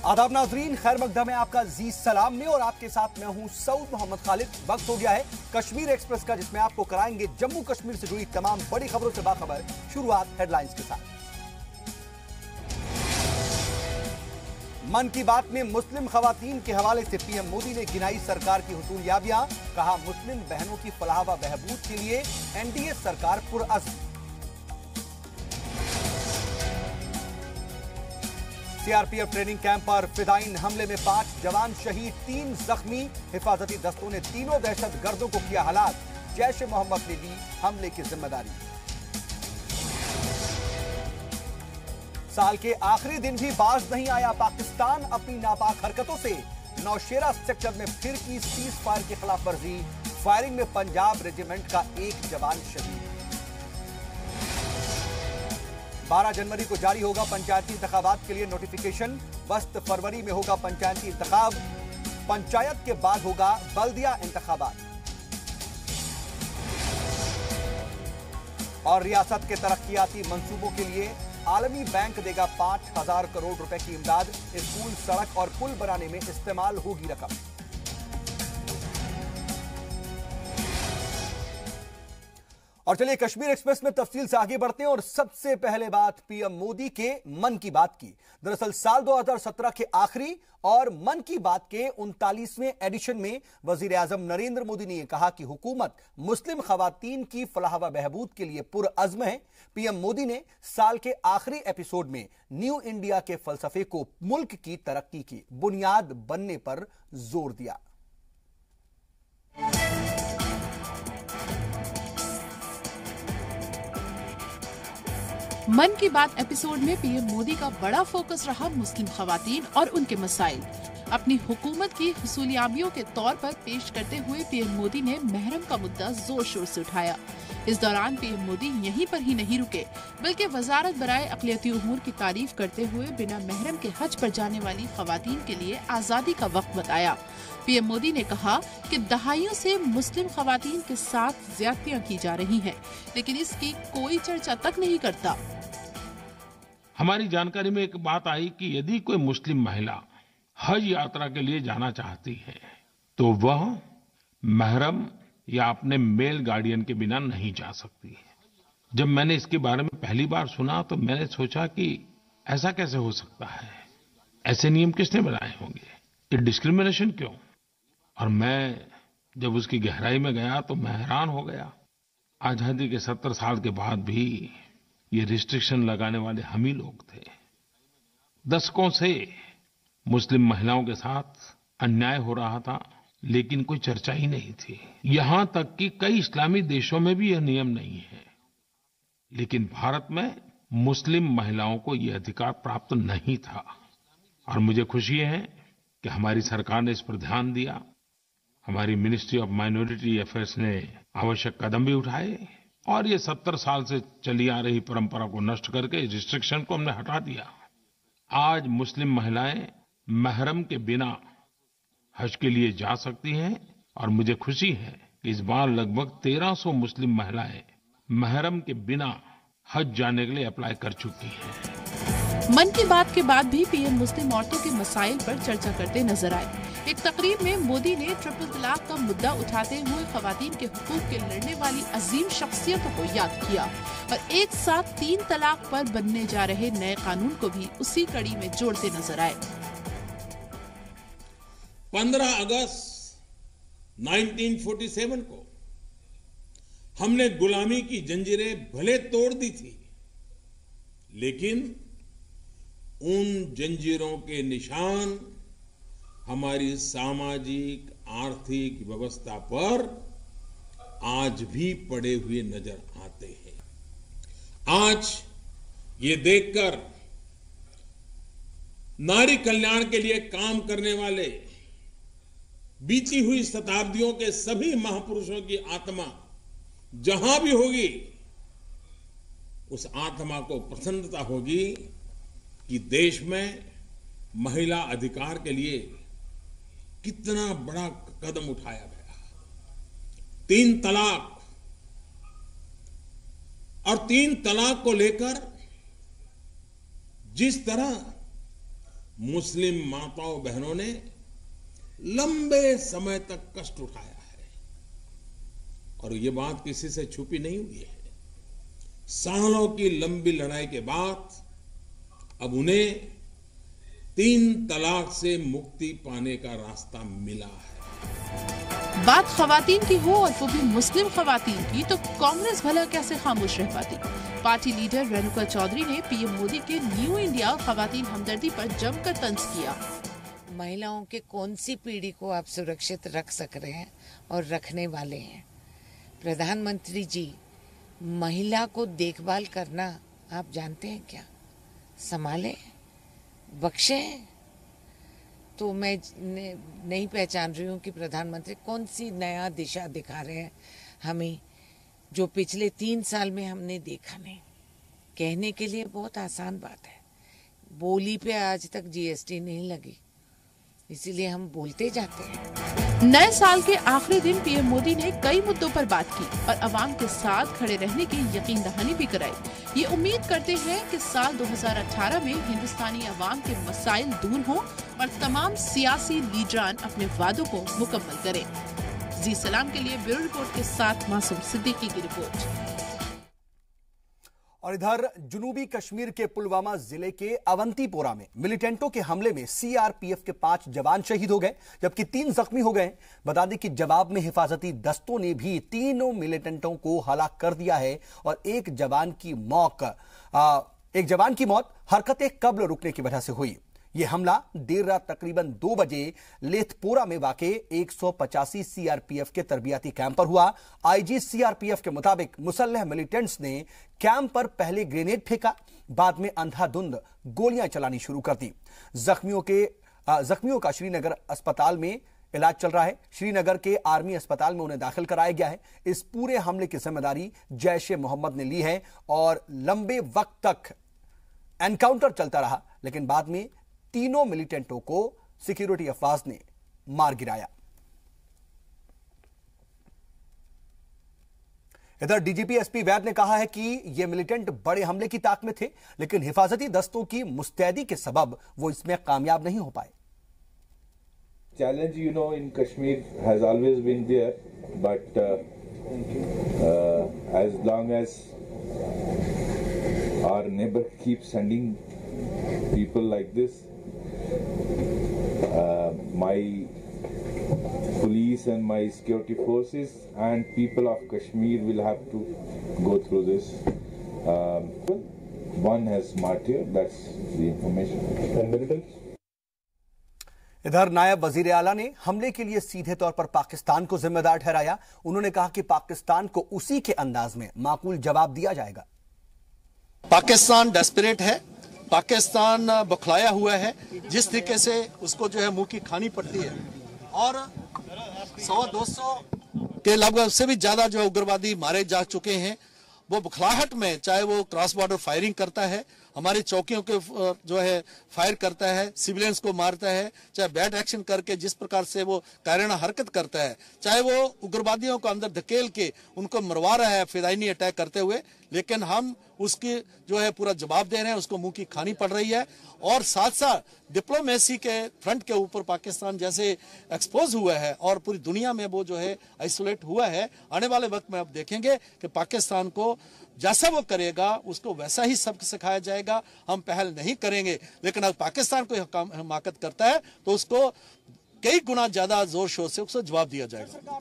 आदाब नाजरीन, खैर मकदम है आपका जी सलाम में और आपके साथ मैं हूं सऊद मोहम्मद खालिद। वक्त हो गया है कश्मीर एक्सप्रेस का, जिसमें आपको कराएंगे जम्मू कश्मीर से जुड़ी तमाम बड़ी खबरों से बाखबर। शुरुआत हेडलाइंस के साथ। मन की बात में मुस्लिम खवातीन के हवाले से पीएम मोदी ने गिनाई सरकार की हुसूलियाबियां। कहा, मुस्लिम बहनों की फलाह व बहबूद के लिए एनडीए सरकार पुरअज़्म। सीआरपीएफ ट्रेनिंग कैंप पर फिदाइन हमले में 5 जवान शहीद, 3 जख्मी। हिफाजती दस्तों ने तीनों दहशतगर्दों को किया हलाक। जैश ए मोहम्मद ने दी हमले की जिम्मेदारी। साल के आखिरी दिन भी बाज नहीं आया पाकिस्तान अपनी नापाक हरकतों से। नौशेरा सेक्टर में फिर की सीज फायर की खिलाफ वर्जी। फायरिंग में पंजाब रेजिमेंट का 1 जवान शहीद। 12 जनवरी को जारी होगा पंचायती इंतखाबात के लिए नोटिफिकेशन। वस्त फरवरी में होगा पंचायती इंतखाब। पंचायत के बाद होगा बल्दिया इंतखाबात। और रियासत के तरक्कियाती मंसूबों के लिए आलमी बैंक देगा 5,000 करोड़ रुपए की इमदाद। स्कूल, सड़क और पुल बनाने में इस्तेमाल होगी रकम। और चलिए कश्मीर एक्सप्रेस में तफसील से आगे बढ़ते हैं और सबसे पहले बात पीएम मोदी के मन की बात की। दरअसल साल 2017 के आखिरी और मन की बात के 39वें एडिशन में वजीर आजम नरेंद्र मोदी ने कहा कि हुकूमत मुस्लिम खवातीन की फलाह व बहबूद के लिए पुरअज़्म है। पीएम मोदी ने साल के आखिरी एपिसोड में न्यू इंडिया के फलसफे को मुल्क की तरक्की की बुनियाद बनने पर जोर दिया। मन की बात एपिसोड में पीएम मोदी का बड़ा फोकस रहा मुस्लिम खवातीन और उनके मसाइल। अपनी हुकूमत की हुसूलियाबियों के तौर पर पेश करते हुए पीएम मोदी ने महरम का मुद्दा जोर शोर से उठाया। इस दौरान पीएम मोदी यहीं पर ही नहीं रुके, बल्कि वजारत बराए अक़लियती उमूर की तारीफ करते हुए बिना महरम के हज पर जाने वाली खवातीन के लिए आज़ादी का वक्त बताया। पीएम मोदी ने कहा कि दहाइयों से मुस्लिम खवातीन के साथ ज्यादतियां की जा रही हैं, लेकिन इसकी कोई चर्चा तक नहीं करता। हमारी जानकारी में एक बात आई कि यदि कोई मुस्लिम महिला हज यात्रा के लिए जाना चाहती है तो वह महरम या अपने मेल गार्डियन के बिना नहीं जा सकती है। जब मैंने इसके बारे में पहली बार सुना तो मैंने सोचा कि ऐसा कैसे हो सकता है, ऐसे नियम किसने बनाए होंगे, ये डिस्क्रिमिनेशन क्यों। और मैं जब उसकी गहराई में गया तो मैं हैरान हो गया। आजादी के 70 साल के बाद भी ये रिस्ट्रिक्शन लगाने वाले हम ही लोग थे। दशकों से मुस्लिम महिलाओं के साथ अन्याय हो रहा था, लेकिन कोई चर्चा ही नहीं थी। यहां तक कि कई इस्लामी देशों में भी यह नियम नहीं है, लेकिन भारत में मुस्लिम महिलाओं को यह अधिकार प्राप्त नहीं था। और मुझे खुशी है कि हमारी सरकार ने इस पर ध्यान दिया। हमारी मिनिस्ट्री ऑफ माइनॉरिटी अफेयर्स ने आवश्यक कदम भी उठाए और ये 70 साल से चली आ रही परंपरा को नष्ट करके इस रिस्ट्रिक्शन को हमने हटा दिया। आज मुस्लिम महिलाएं महरम के बिना हज के लिए जा सकती हैं और मुझे खुशी है कि इस बार लगभग 1300 मुस्लिम महिलाएं महरम के बिना हज जाने के लिए अप्लाई कर चुकी हैं। मन की बात के बाद भी पीएम मुस्लिम औरतों के मसाइल पर चर्चा करते नजर आए। एक तकरीब में मोदी ने ट्रिपल तलाक का मुद्दा उठाते हुए खवातीन के हुकूक के लड़ने वाली अजीम शख्सियतों को याद किया और एक साथ 3 तलाक पर बनने जा रहे नए कानून को भी उसी कड़ी में जोड़ते नजर आए। 15 अगस्त 1947 को हमने गुलामी की जंजीरें भले तोड़ दी थी, लेकिन उन जंजीरों के निशान हमारी सामाजिक आर्थिक व्यवस्था पर आज भी पड़े हुए नजर आते हैं। आज ये देखकर नारी कल्याण के लिए काम करने वाले बीती हुई शताब्दियों के सभी महापुरुषों की आत्मा जहां भी होगी, उस आत्मा को प्रसन्नता होगी कि देश में महिला अधिकार के लिए कितना बड़ा कदम उठाया गया। 3 तलाक और 3 तलाक को लेकर जिस तरह मुस्लिम माताओं बहनों ने लंबे समय तक कष्ट उठाया है और ये बात किसी से छुपी नहीं हुई है। सालों की लंबी लड़ाई के बाद अब उन्हें 3 तलाक से मुक्ति पाने का रास्ता मिला है। बात खवातीन की हो और वो भी मुस्लिम खवातीन की, तो कांग्रेस भला कैसे खामोश रह पाती। पार्टी लीडर रेणुका चौधरी ने पीएम मोदी के न्यू इंडिया खवातीन हमदर्दी पर जमकर तंज किया। महिलाओं के कौन सी पीढ़ी को आप सुरक्षित रख सक रहे हैं और रखने वाले हैं। प्रधानमंत्री जी, महिला को देखभाल करना आप जानते हैं क्या? संभाले, बख्शे। तो मैं नहीं पहचान रही हूँ कि प्रधानमंत्री कौन सी नया दिशा दिखा रहे हैं हमें, जो पिछले 3 साल में हमने देखा नहीं। कहने के लिए बहुत आसान बात है, बोली पे आज तक जीएसटी नहीं लगी, इसीलिए हम बोलते जाते हैं। नए साल के आखिरी दिन पीएम मोदी ने कई मुद्दों पर बात की और अवाम के साथ खड़े रहने की यकीन दहानी भी कराई। ये उम्मीद करते हैं कि साल 2018 में हिंदुस्तानी अवाम के मसाइल दूर हों और तमाम सियासी लीडरान अपने वादों को मुकम्मल करें। जी सलाम के लिए ब्यूरो रिपोर्ट के साथ मासूम सिद्दीकी की रिपोर्ट। और इधर जुनूबी कश्मीर के पुलवामा जिले के अवंतीपोरा में मिलिटेंटों के हमले में सीआरपीएफ के 5 जवान शहीद हो गए, जबकि 3 जख्मी हो गए। बता दें कि जवाब में हिफाजती दस्तों ने भी तीनों मिलिटेंटों को हलाक कर दिया है और एक जवान की मौत हरकत कब्ल रुकने की वजह से हुई। यह हमला देर रात तकरीबन 2 बजे लेथपोरा में वाक़े 185 सीआरपीएफ के तरबियती कैंप पर हुआ। आईजी सीआरपीएफ के मुताबिक मुसल्लह मिलिटेंट्स ने कैंप पर पहले ग्रेनेड फेंका, बाद में अंधाधुंध गोलियां चलानी शुरू कर दी। जख्मियों का श्रीनगर अस्पताल में इलाज चल रहा है। श्रीनगर के आर्मी अस्पताल में उन्हें दाखिल कराया गया है। इस पूरे हमले की जिम्मेदारी जैश-ए-मोहम्मद ने ली है और लंबे वक्त तक एनकाउंटर चलता रहा, लेकिन बाद में तीनों मिलिटेंटों को सिक्योरिटी अफवाज ने मार गिराया। इधर डीजीपी एसपी वैद ने कहा है कि ये मिलिटेंट बड़े हमले की ताक में थे, लेकिन हिफाजती दस्तों की मुस्तैदी के सबब वो इसमें कामयाब नहीं हो पाए। Challenge, in Kashmir has always been there, but as long as our neighbor keeps sending people like this, my police and my security forces and people of Kashmir will have to go through this. One has martyred, that's the information. And militants? इधर नायब वजीर आला ने हमले के लिए सीधे तौर पर पाकिस्तान को जिम्मेदार ठहराया। उन्होंने कहा कि पाकिस्तान को उसी के अंदाज में माकूल जवाब दिया जाएगा। पाकिस्तान डेस्परेट है, पाकिस्तान बौखलाया हुआ है। जिस तरीके से उसको जो है मुंह की खानी पड़ती है और 100-200 के लगभग से भी ज्यादा जो उग्रवादी मारे जा चुके हैं, वो बुखलाहट में चाहे वो क्रॉस बॉर्डर फायरिंग करता है, हमारी चौकियों के जो है फायर करता है, सिविलियंस को मारता है, चाहे बैड एक्शन करके जिस प्रकार से वो कायराना हरकत करता है, चाहे वो उग्रवादियों को अंदर धकेल के उनको मरवा रहा है फिदायनी अटैक करते हुए, लेकिन हम उसकी जो है पूरा जवाब दे रहे हैं। उसको मुंह की खानी पड़ रही है और साथ साथ डिप्लोमेसी के फ्रंट के ऊपर पाकिस्तान जैसे एक्सपोज हुआ है और पूरी दुनिया में वो जो है आइसोलेट हुआ है। आने वाले वक्त में अब देखेंगे कि पाकिस्तान को जैसा वो करेगा उसको वैसा ही सबक सिखाया जाएगा। हम पहल नहीं करेंगे, लेकिन अगर पाकिस्तान को हिमाकत करता है तो उसको कई गुना ज्यादा जोर शोर से उसको जवाब दिया जाएगा।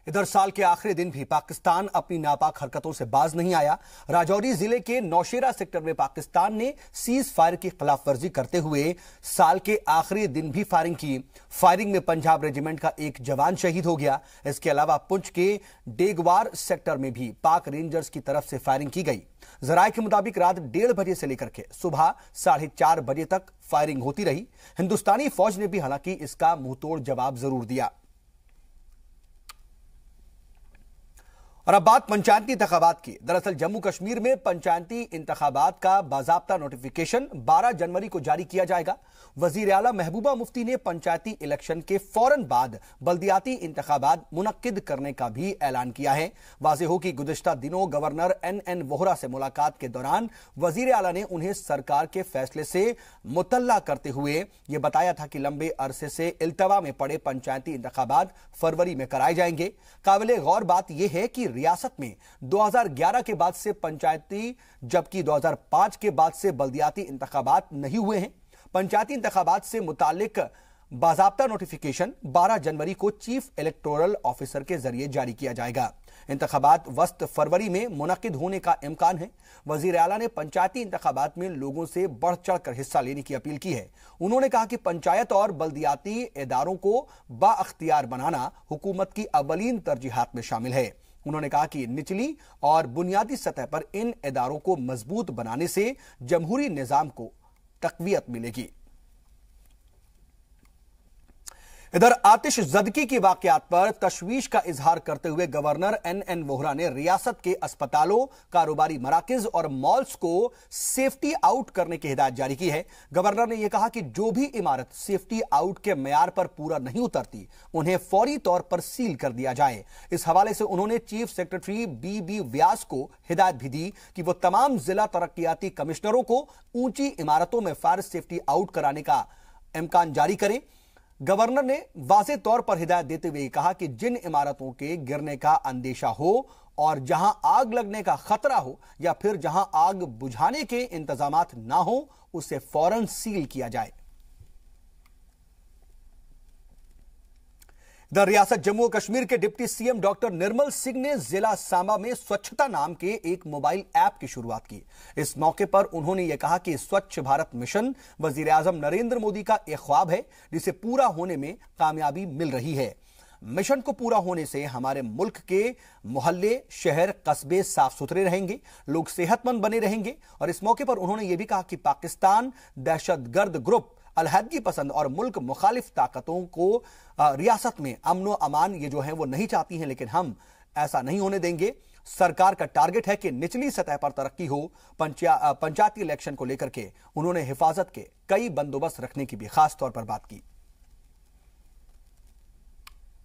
इधर साल के आखिरी दिन भी पाकिस्तान अपनी नापाक हरकतों से बाज नहीं आया। राजौरी जिले के नौशेरा सेक्टर में पाकिस्तान ने सीज फायर की खिलाफवर्जी करते हुए साल के आखिरी दिन भी फायरिंग की। फायरिंग में पंजाब रेजिमेंट का एक जवान शहीद हो गया। इसके अलावा पुंछ के डेगवार सेक्टर में भी पाक रेंजर्स की तरफ से फायरिंग की गई। जराये के मुताबिक रात 1:30 बजे से लेकर के सुबह 4:30 बजे तक फायरिंग होती रही। हिंदुस्तानी फौज ने भी हालांकि इसका मुंहतोड़ जवाब जरूर दिया। और अब बात पंचायती इंतखाबात की। दरअसल जम्मू कश्मीर में पंचायती इंतखाबात का बाजाब्ता नोटिफिकेशन 12 जनवरी को जारी किया जाएगा। वजीर आला महबूबा मुफ्ती ने पंचायती इलेक्शन के फौरन बाद बल्दियाती इंतखाबात मुनक्किद करने का भी ऐलान किया है। वाज़ेह हो कि गुज़िश्ता दिनों गवर्नर NN वोहरा से मुलाकात के दौरान वजीर आला ने उन्हें सरकार के फैसले से मुतल्ला करते हुए यह बताया था कि लंबे अरसे से इल्तवा में पड़े पंचायती इंतखाबात फरवरी में कराए जाएंगे। काबिले गौर बात यह है कि रियासत में 2011 के बाद से पंचायती जबकि 2005 के बाद से बल्दियाती इंतखाबात नहीं हुए हैं। पंचायती इंतखाबात से मुतालिक बाज़ाब्ता नोटिफिकेशन 12 जनवरी को चीफ इलेक्टोरल ऑफिसर के जरिए जारी किया जाएगा। इंतखाबात वस्त फरवरी में मुनक्किद होने का इम्कान है। वजीर आला ने पंचायती इंतखाबात में लोगों से बढ़ चढ़कर हिस्सा लेने की अपील की है। उन्होंने कहा कि पंचायत और बल्दियाती इदारों को बाअख्तियार बनाना हुकूमत की अवलीन तरजीहात में शामिल है। उन्होंने कहा कि निचली और बुनियादी सतह पर इन इदारों को मजबूत बनाने से जमहूरी निजाम को तकवीयत मिलेगी। इधर आतिश ज़दगी की वाकयात पर तशवीश का इजहार करते हुए गवर्नर NN वोहरा ने रियासत के अस्पतालों, कारोबारी मराकिज और मॉल्स को सेफ्टी आउट करने की हिदायत जारी की है। गवर्नर ने यह कहा कि जो भी इमारत सेफ्टी आउट के मेयार पर पूरा नहीं उतरती उन्हें फौरी तौर पर सील कर दिया जाए। इस हवाले से उन्होंने चीफ सेक्रेटरी BB व्यास को हिदायत भी दी कि वो तमाम जिला तरक्कियाती कमिश्नरों को ऊंची इमारतों में फायर सेफ्टी आउट कराने का इम्कान जारी करें। गवर्नर ने वाज़ेह तौर पर हिदायत देते हुए कहा कि जिन इमारतों के गिरने का अंदेशा हो और जहां आग लगने का खतरा हो या फिर जहां आग बुझाने के इंतजामात ना हो उसे फौरन सील किया जाए। रियासत जम्मू और कश्मीर के deputy CM doctor Nirmal Singh ने जिला सांबा में स्वच्छता नाम के एक मोबाइल ऐप की शुरुआत की। इस मौके पर उन्होंने यह कहा कि स्वच्छ भारत मिशन वजीर आजम नरेंद्र मोदी का एक ख्वाब है जिसे पूरा होने में कामयाबी मिल रही है। मिशन को पूरा होने से हमारे मुल्क के मोहल्ले, शहर, कस्बे साफ सुथरे रहेंगे, लोग सेहतमंद बने रहेंगे। और इस मौके पर उन्होंने यह भी कहा कि पाकिस्तान दहशतगर्द ग्रुप, अलहदगी पसंद और मुल्क मुखालिफ ताकतों को रियासत में अमन व अमान ये जो है वो नहीं चाहती हैं, लेकिन हम ऐसा नहीं होने देंगे। सरकार का टारगेट है कि निचली सतह पर तरक्की हो। पंचायती इलेक्शन को लेकर के उन्होंने हिफाजत के कई बंदोबस्त रखने की भी खास तौर पर बात की।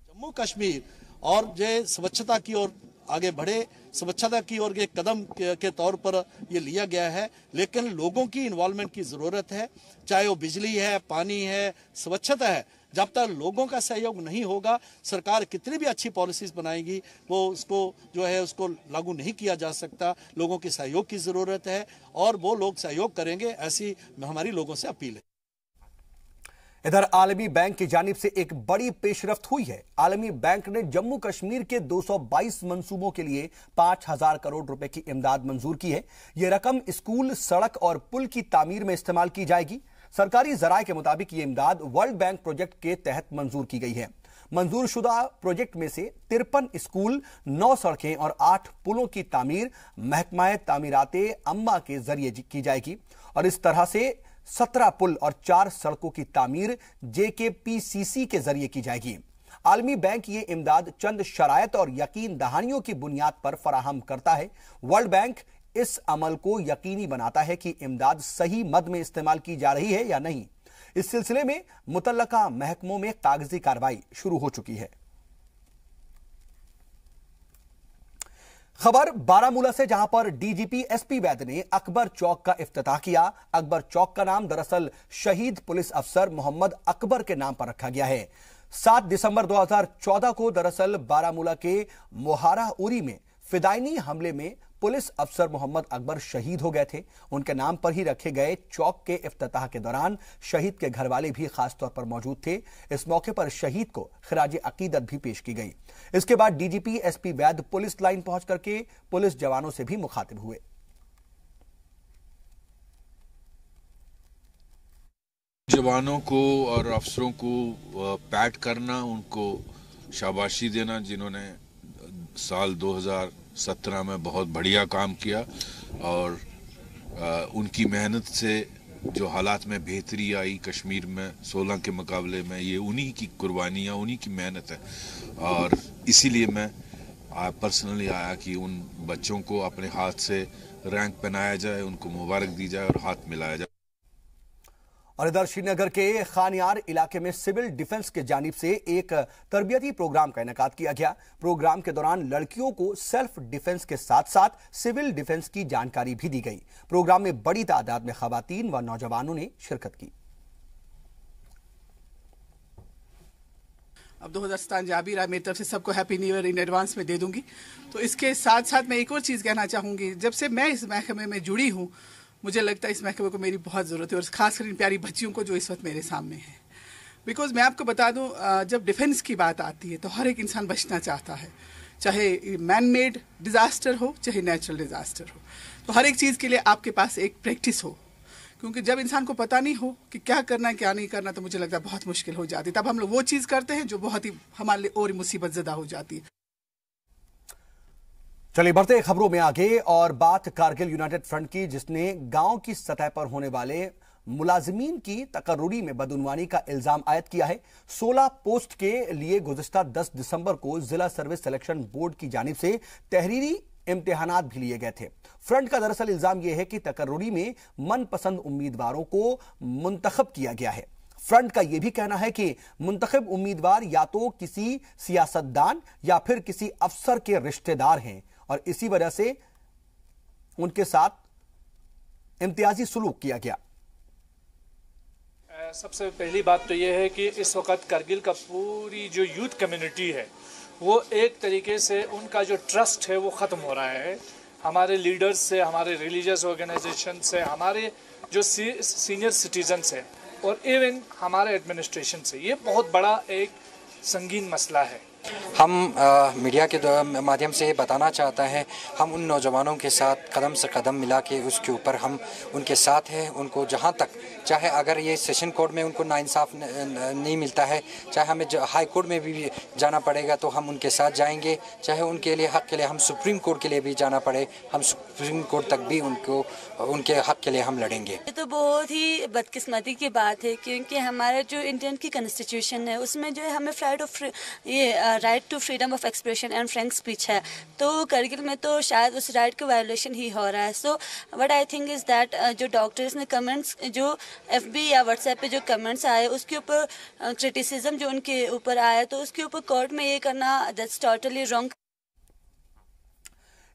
जम्मू कश्मीर और जो स्वच्छता की ओर आगे बढ़े, स्वच्छता की ओर एक कदम के तौर पर ये लिया गया है, लेकिन लोगों की इन्वॉल्वमेंट की जरूरत है। चाहे वो बिजली है, पानी है, स्वच्छता है, जब तक लोगों का सहयोग नहीं होगा सरकार कितनी भी अच्छी पॉलिसीज बनाएगी वो उसको जो है उसको लागू नहीं किया जा सकता। लोगों के सहयोग की जरूरत है और वो लोग सहयोग करेंगे, ऐसी हमारी लोगों से अपील है। इधर आलमी बैंक की जानिब से एक बड़ी पेशरफ्त हुई है। आलमी बैंक ने जम्मू कश्मीर के 222 मंसूबों के लिए 5000 करोड़ रुपए की इमदाद मंजूर की है। यह रकम स्कूल, सड़क और पुल की तामीर में इस्तेमाल की जाएगी। सरकारी जराये के मुताबिक यह इमदाद वर्ल्ड बैंक प्रोजेक्ट के तहत मंजूर की गई है। मंजूर शुदा प्रोजेक्ट में से 53 स्कूल, 9 सड़कें और 8 पुलों की तामीर महकमा तामीराते अम्मा के जरिए की जाएगी और इस तरह से 17 पुल और 4 सड़कों की तामीर JKPCC के जरिए की जाएगी। आलमी बैंक ये इमदाद चंद शरायत और यकीन दहानियों की बुनियाद पर फराहम करता है। वर्ल्ड बैंक इस अमल को यकीनी बनाता है कि इमदाद सही मद में इस्तेमाल की जा रही है या नहीं। इस सिलसिले में मुतल्लका महकमों में कागजी कार्रवाई शुरू हो चुकी है। खबर बारामूला से, जहां पर DGP SP वैद ने अकबर चौक का इफ्तिताह किया। अकबर चौक का नाम दरअसल शहीद पुलिस अफसर मोहम्मद अकबर के नाम पर रखा गया है। 7 दिसंबर 2014 को दरअसल बारामूला के मोहारा उरी में फिदायनी हमले में पुलिस अफसर मोहम्मद अकबर शहीद हो गए थे। उनके नाम पर ही रखे गए चौक के इफ्तिताह के दौरान शहीद के घर वाले भी खास तौर पर मौजूद थे। इस मौके पर शहीद को खिराज अकीदत भी पेश की गई। इसके बाद DGP SP वैद पुलिस लाइन पहुंच करके पुलिस जवानों से भी मुखातिब हुए। जवानों को और अफसरों को पैट करना, उनको शाबाशी देना, जिन्होंने साल 2017 में बहुत बढ़िया काम किया और उनकी मेहनत से जो हालात में बेहतरी आई कश्मीर में 16 के मुकाबले में, ये उन्हीं की कुर्बानियाँ, उन्हीं की मेहनत है। और इसीलिए मैं पर्सनली आया कि उन बच्चों को अपने हाथ से रैंक पहनाया जाए, उनको मुबारक दी जाए और हाथ मिलाया जाए। और इधर श्रीनगर के खानियार इलाके में सिविल डिफेंस के जानिब से एक तरबियती प्रोग्राम का इनेकाद किया गया। प्रोग्राम के दौरान लड़कियों को सेल्फ डिफेंस के साथ साथ सिविल डिफेंस की जानकारी भी दी गई। प्रोग्राम में बड़ी तादाद में खवातीन व नौजवानों ने शिरकत की। अब 2017 जा भी रहा है, मेरी तरफ से सबको happy new year in advance में दे दूंगी। तो इसके साथ साथ मैं एक और चीज़ कहना चाहूँगी, जब से मैं इस महकमे में जुड़ी हूँ मुझे लगता है इस महकमे को मेरी बहुत ज़रूरत है, और खासकर इन प्यारी बच्चियों को जो इस वक्त मेरे सामने है। बिकॉज मैं आपको बता दूँ, जब डिफेंस की बात आती है तो हर एक इंसान बचना चाहता है, चाहे मैन मेड डिज़ास्टर हो चाहे नेचुरल डिज़ास्टर हो। तो हर एक चीज़ के लिए आपके पास एक प्रैक्टिस हो, क्योंकि जब इंसान को पता नहीं हो कि क्या करना है क्या नहीं करना तो मुझे लगता है बहुत मुश्किल हो जाती है। तब हम लोग वो चीज़ करते हैं जो बहुत ही हमारे लिए और मुसीबत ज़दा हो जाती है। चलिए बढ़ते हैं खबरों में आगे और बात कारगिल यूनाइटेड फ्रंट की, जिसने गांव की सतह पर होने वाले मुलाजिमीन की तकर्रुरी में बदउनवानी का इल्जाम आयद किया है। 16 पोस्ट के लिए गुज़िश्ता 10 दिसंबर को जिला सर्विस सिलेक्शन बोर्ड की जानिब से तहरीरी इम्तिहानात भी लिए गए थे। फ्रंट का दरअसल इल्जाम यह है कि तकर्रुरी में मनपसंद उम्मीदवारों को मुंतखब किया गया है। फ्रंट का यह भी कहना है कि मुंतखब उम्मीदवार या तो किसी सियासतदान या फिर किसी अफसर के रिश्तेदार हैं और इसी वजह से उनके साथ इम्तियाजी सुलूक किया गया। सबसे पहली बात तो यह है कि इस वक्त कारगिल का पूरी जो यूथ कम्युनिटी है वो एक तरीके से उनका जो ट्रस्ट है वो ख़त्म हो रहा है हमारे लीडर्स से, हमारे रिलीजियस ऑर्गेनाइजेशन से, हमारे जो सीनियर सिटीजन्स हैं और इवन हमारे एडमिनिस्ट्रेशन से। ये बहुत बड़ा एक संगीन मसला है। हम मीडिया के माध्यम से बताना चाहते हैं, हम उन नौजवानों के साथ कदम से कदम मिला के उसके ऊपर हम उनके साथ हैं। उनको जहां तक चाहे अगर ये सेशन कोर्ट में उनको नाइंसाफ नहीं मिलता है, चाहे हमें हाई कोर्ट में भी जाना पड़ेगा तो हम उनके साथ जाएंगे, चाहे उनके लिए हक के लिए हम सुप्रीम कोर्ट के लिए भी जाना पड़े, हम सुप्रीम कोर्ट तक भी उनके हक के लिए हम लड़ेंगे। ये तो बहुत ही बदकिस्मती की बात है, क्योंकि हमारा जो इंडियन की कॉन्स्टिट्यूशन है उसमें जो है हमें right to freedom of expression and frank speech है। तो कारगिल में तो शायद उस राइट का वायलेशन ही हो रहा है। So what I think is that जो डॉक्टर्स ने कमेंट्स जो FB या व्हाट्सएप पे जो कमेंट्स आए उसके ऊपर क्रिटिसिज्म जो उनके ऊपर आया तो उसके ऊपर कोर्ट में ये करना दैट्स टोटली रॉन्ग।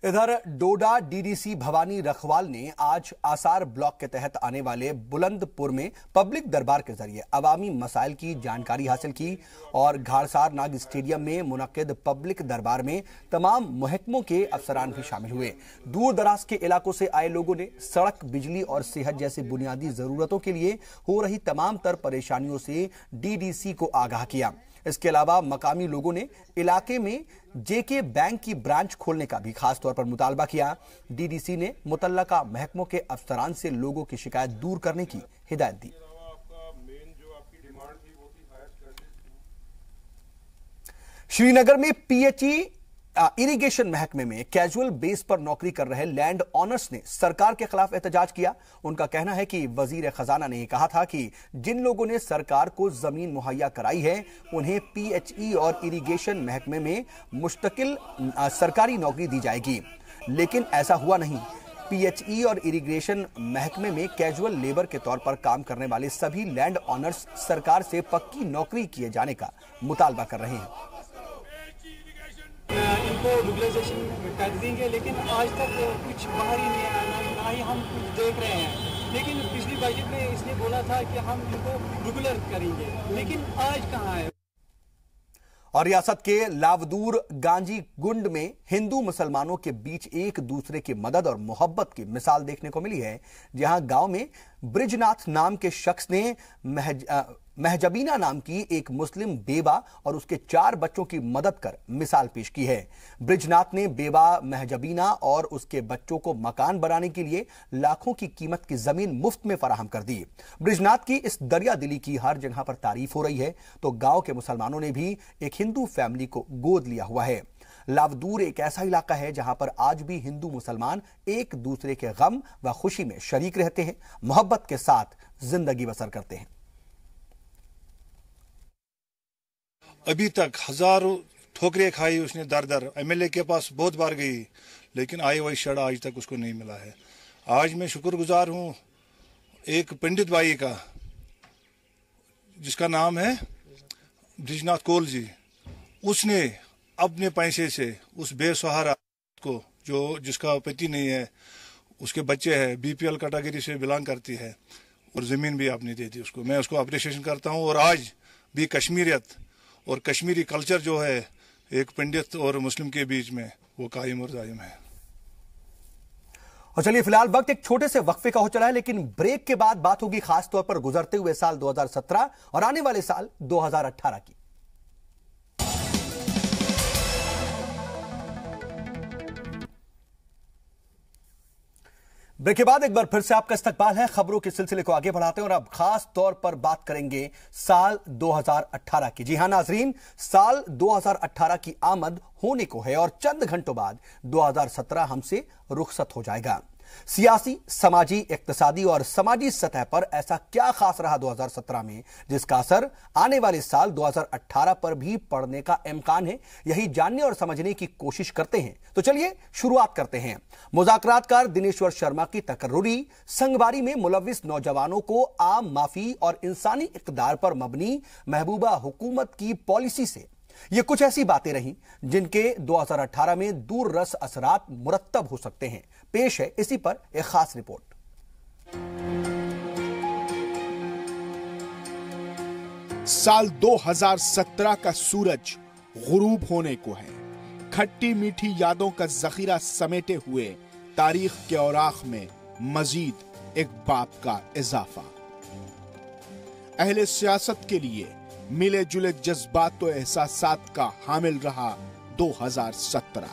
इधर डोडा DDC भवानी रखवाल ने आज आसार ब्लॉक के तहत आने वाले बुलंदपुर में पब्लिक दरबार के जरिए अवामी मसाइल की जानकारी हासिल की और घाड़सार नाग स्टेडियम में मुनक्किद पब्लिक दरबार में तमाम महकमों के अफसरान भी शामिल हुए। दूर दराज के इलाकों से आए लोगों ने सड़क, बिजली और सेहत जैसे बुनियादी जरूरतों के लिए हो रही तमाम तर परेशानियों से DDC को आगाह किया। इसके अलावा मकामी लोगों ने इलाके में JK बैंक की ब्रांच खोलने का भी खास तौर पर मुतालबा किया। DDC ने मुतल्लका महकमों के अफसरान से लोगों की शिकायत दूर करने की हिदायत दी। श्रीनगर में PHE इरिगेशन महकमे में कैजुअल बेस पर नौकरी कर रहे लैंड ऑनर्स ने सरकार के खिलाफ एहतजाज किया। उनका कहना है कि वजीर खजाना ने कहा था कि जिन लोगों ने सरकार को जमीन मुहैया कराई है उन्हें PHE और इरिगेशन महकमे में मुस्तकिल सरकारी नौकरी दी जाएगी, लेकिन ऐसा हुआ नहीं। PHE और इरिगेशन महकमे में कैजुअल लेबर के तौर पर काम करने वाले सभी लैंड ऑनर्स सरकार से पक्की नौकरी किए जाने का मुतालबा कर रहे हैं। इनको रेगुलराइजेशन कर देंगे, लेकिन आज तक कुछ बाहर ही नहीं आया, ना ही हम कुछ देख रहे हैं। लेकिन पिछली बजट में इसने बोला था कि हम इनको रेगुलर करेंगे, लेकिन आज कहाँ है। और रियासत के लावदूर गांजी गुंड में हिंदू मुसलमानों के बीच एक दूसरे की मदद और मोहब्बत की मिसाल देखने को मिली है, जहां गांव में ब्रिजनाथ नाम के शख्स ने महजबीना नाम की एक मुस्लिम बेवा और उसके 4 बच्चों की मदद कर मिसाल पेश की है। ब्रिजनाथ ने बेवा महजबीना और उसके बच्चों को मकान बनाने के लिए लाखों की कीमत की जमीन मुफ्त में फराहम कर दी। ब्रिजनाथ की इस दरिया दिली की हर जगह पर तारीफ हो रही है, तो गांव के मुसलमानों ने भी एक हिंदू फैमिली को गोद लिया हुआ है। लावदूर एक ऐसा इलाका है जहां पर आज भी हिंदू मुसलमान एक दूसरे के गम व खुशी में शरीक रहते हैं, मोहब्बत के साथ जिंदगी बसर करते हैं। अभी तक हजारों ठोकरें खाई उसने दर दर, एमएलए के पास बहुत बार गई, लेकिन आई वही शड़ आज तक उसको नहीं मिला है। आज मैं शुक्रगुजार हूँ एक पंडित भाई का, जिसका नाम है ब्रिजनाथ कौल जी। उसने अपने पैसे से उस बेसहारा को, जो जिसका पति नहीं है, उसके बच्चे हैं, बीपीएल कैटेगरी से बिलोंग करती है, और ज़मीन भी आपने दे दी उसको। मैं उसको अप्रिशिएशन करता हूँ। और आज भी कश्मीरियत और कश्मीरी कल्चर जो है एक पंडित और मुस्लिम के बीच में, वो कायम और दायम है। और चलिए फिलहाल वक्त एक छोटे से वक्फे का हो चला है, लेकिन ब्रेक के बाद बात होगी खास तौर पर गुजरते हुए साल 2017 और आने वाले साल 2018 की। ब्रेक के बाद एक बार फिर से आपका इस्तकबाल है। खबरों के सिलसिले को आगे बढ़ाते हैं और अब खास तौर पर बात करेंगे साल 2018 की। जी हां नाजरीन, साल 2018 की आमद होने को है और चंद घंटों बाद 2017 हमसे रुखसत हो जाएगा। सियासी, समाजी, इक्तिसादी और समाजी सतह पर ऐसा क्या खास रहा 2017 में, जिसका असर आने वाले साल 2018 पर भी पड़ने का इम्कान है? यही जानने और समझने की कोशिश करते हैं। तो चलिए शुरुआत करते हैं। मुज़ाकरातकार दिनेश्वर शर्मा की तकर्रुरी संगवारी में मुलव्विस नौजवानों को आम माफी और इंसानी इक़दार पर मबनी महबूबा हुकूमत की पॉलिसी से ये कुछ ऐसी बातें रहीं जिनके 2018 में दूररस असरात मुरत्तब हो सकते हैं। पेश है इसी पर एक खास रिपोर्ट। साल 2017 का सूरज गुरूब होने को है। खट्टी मीठी यादों का जखीरा समेटे हुए तारीख के औराख में मजीद एक बाब का इजाफा। अहले सियासत के लिए मिले जुले जज्बात और एहसासात का हामिल रहा 2017।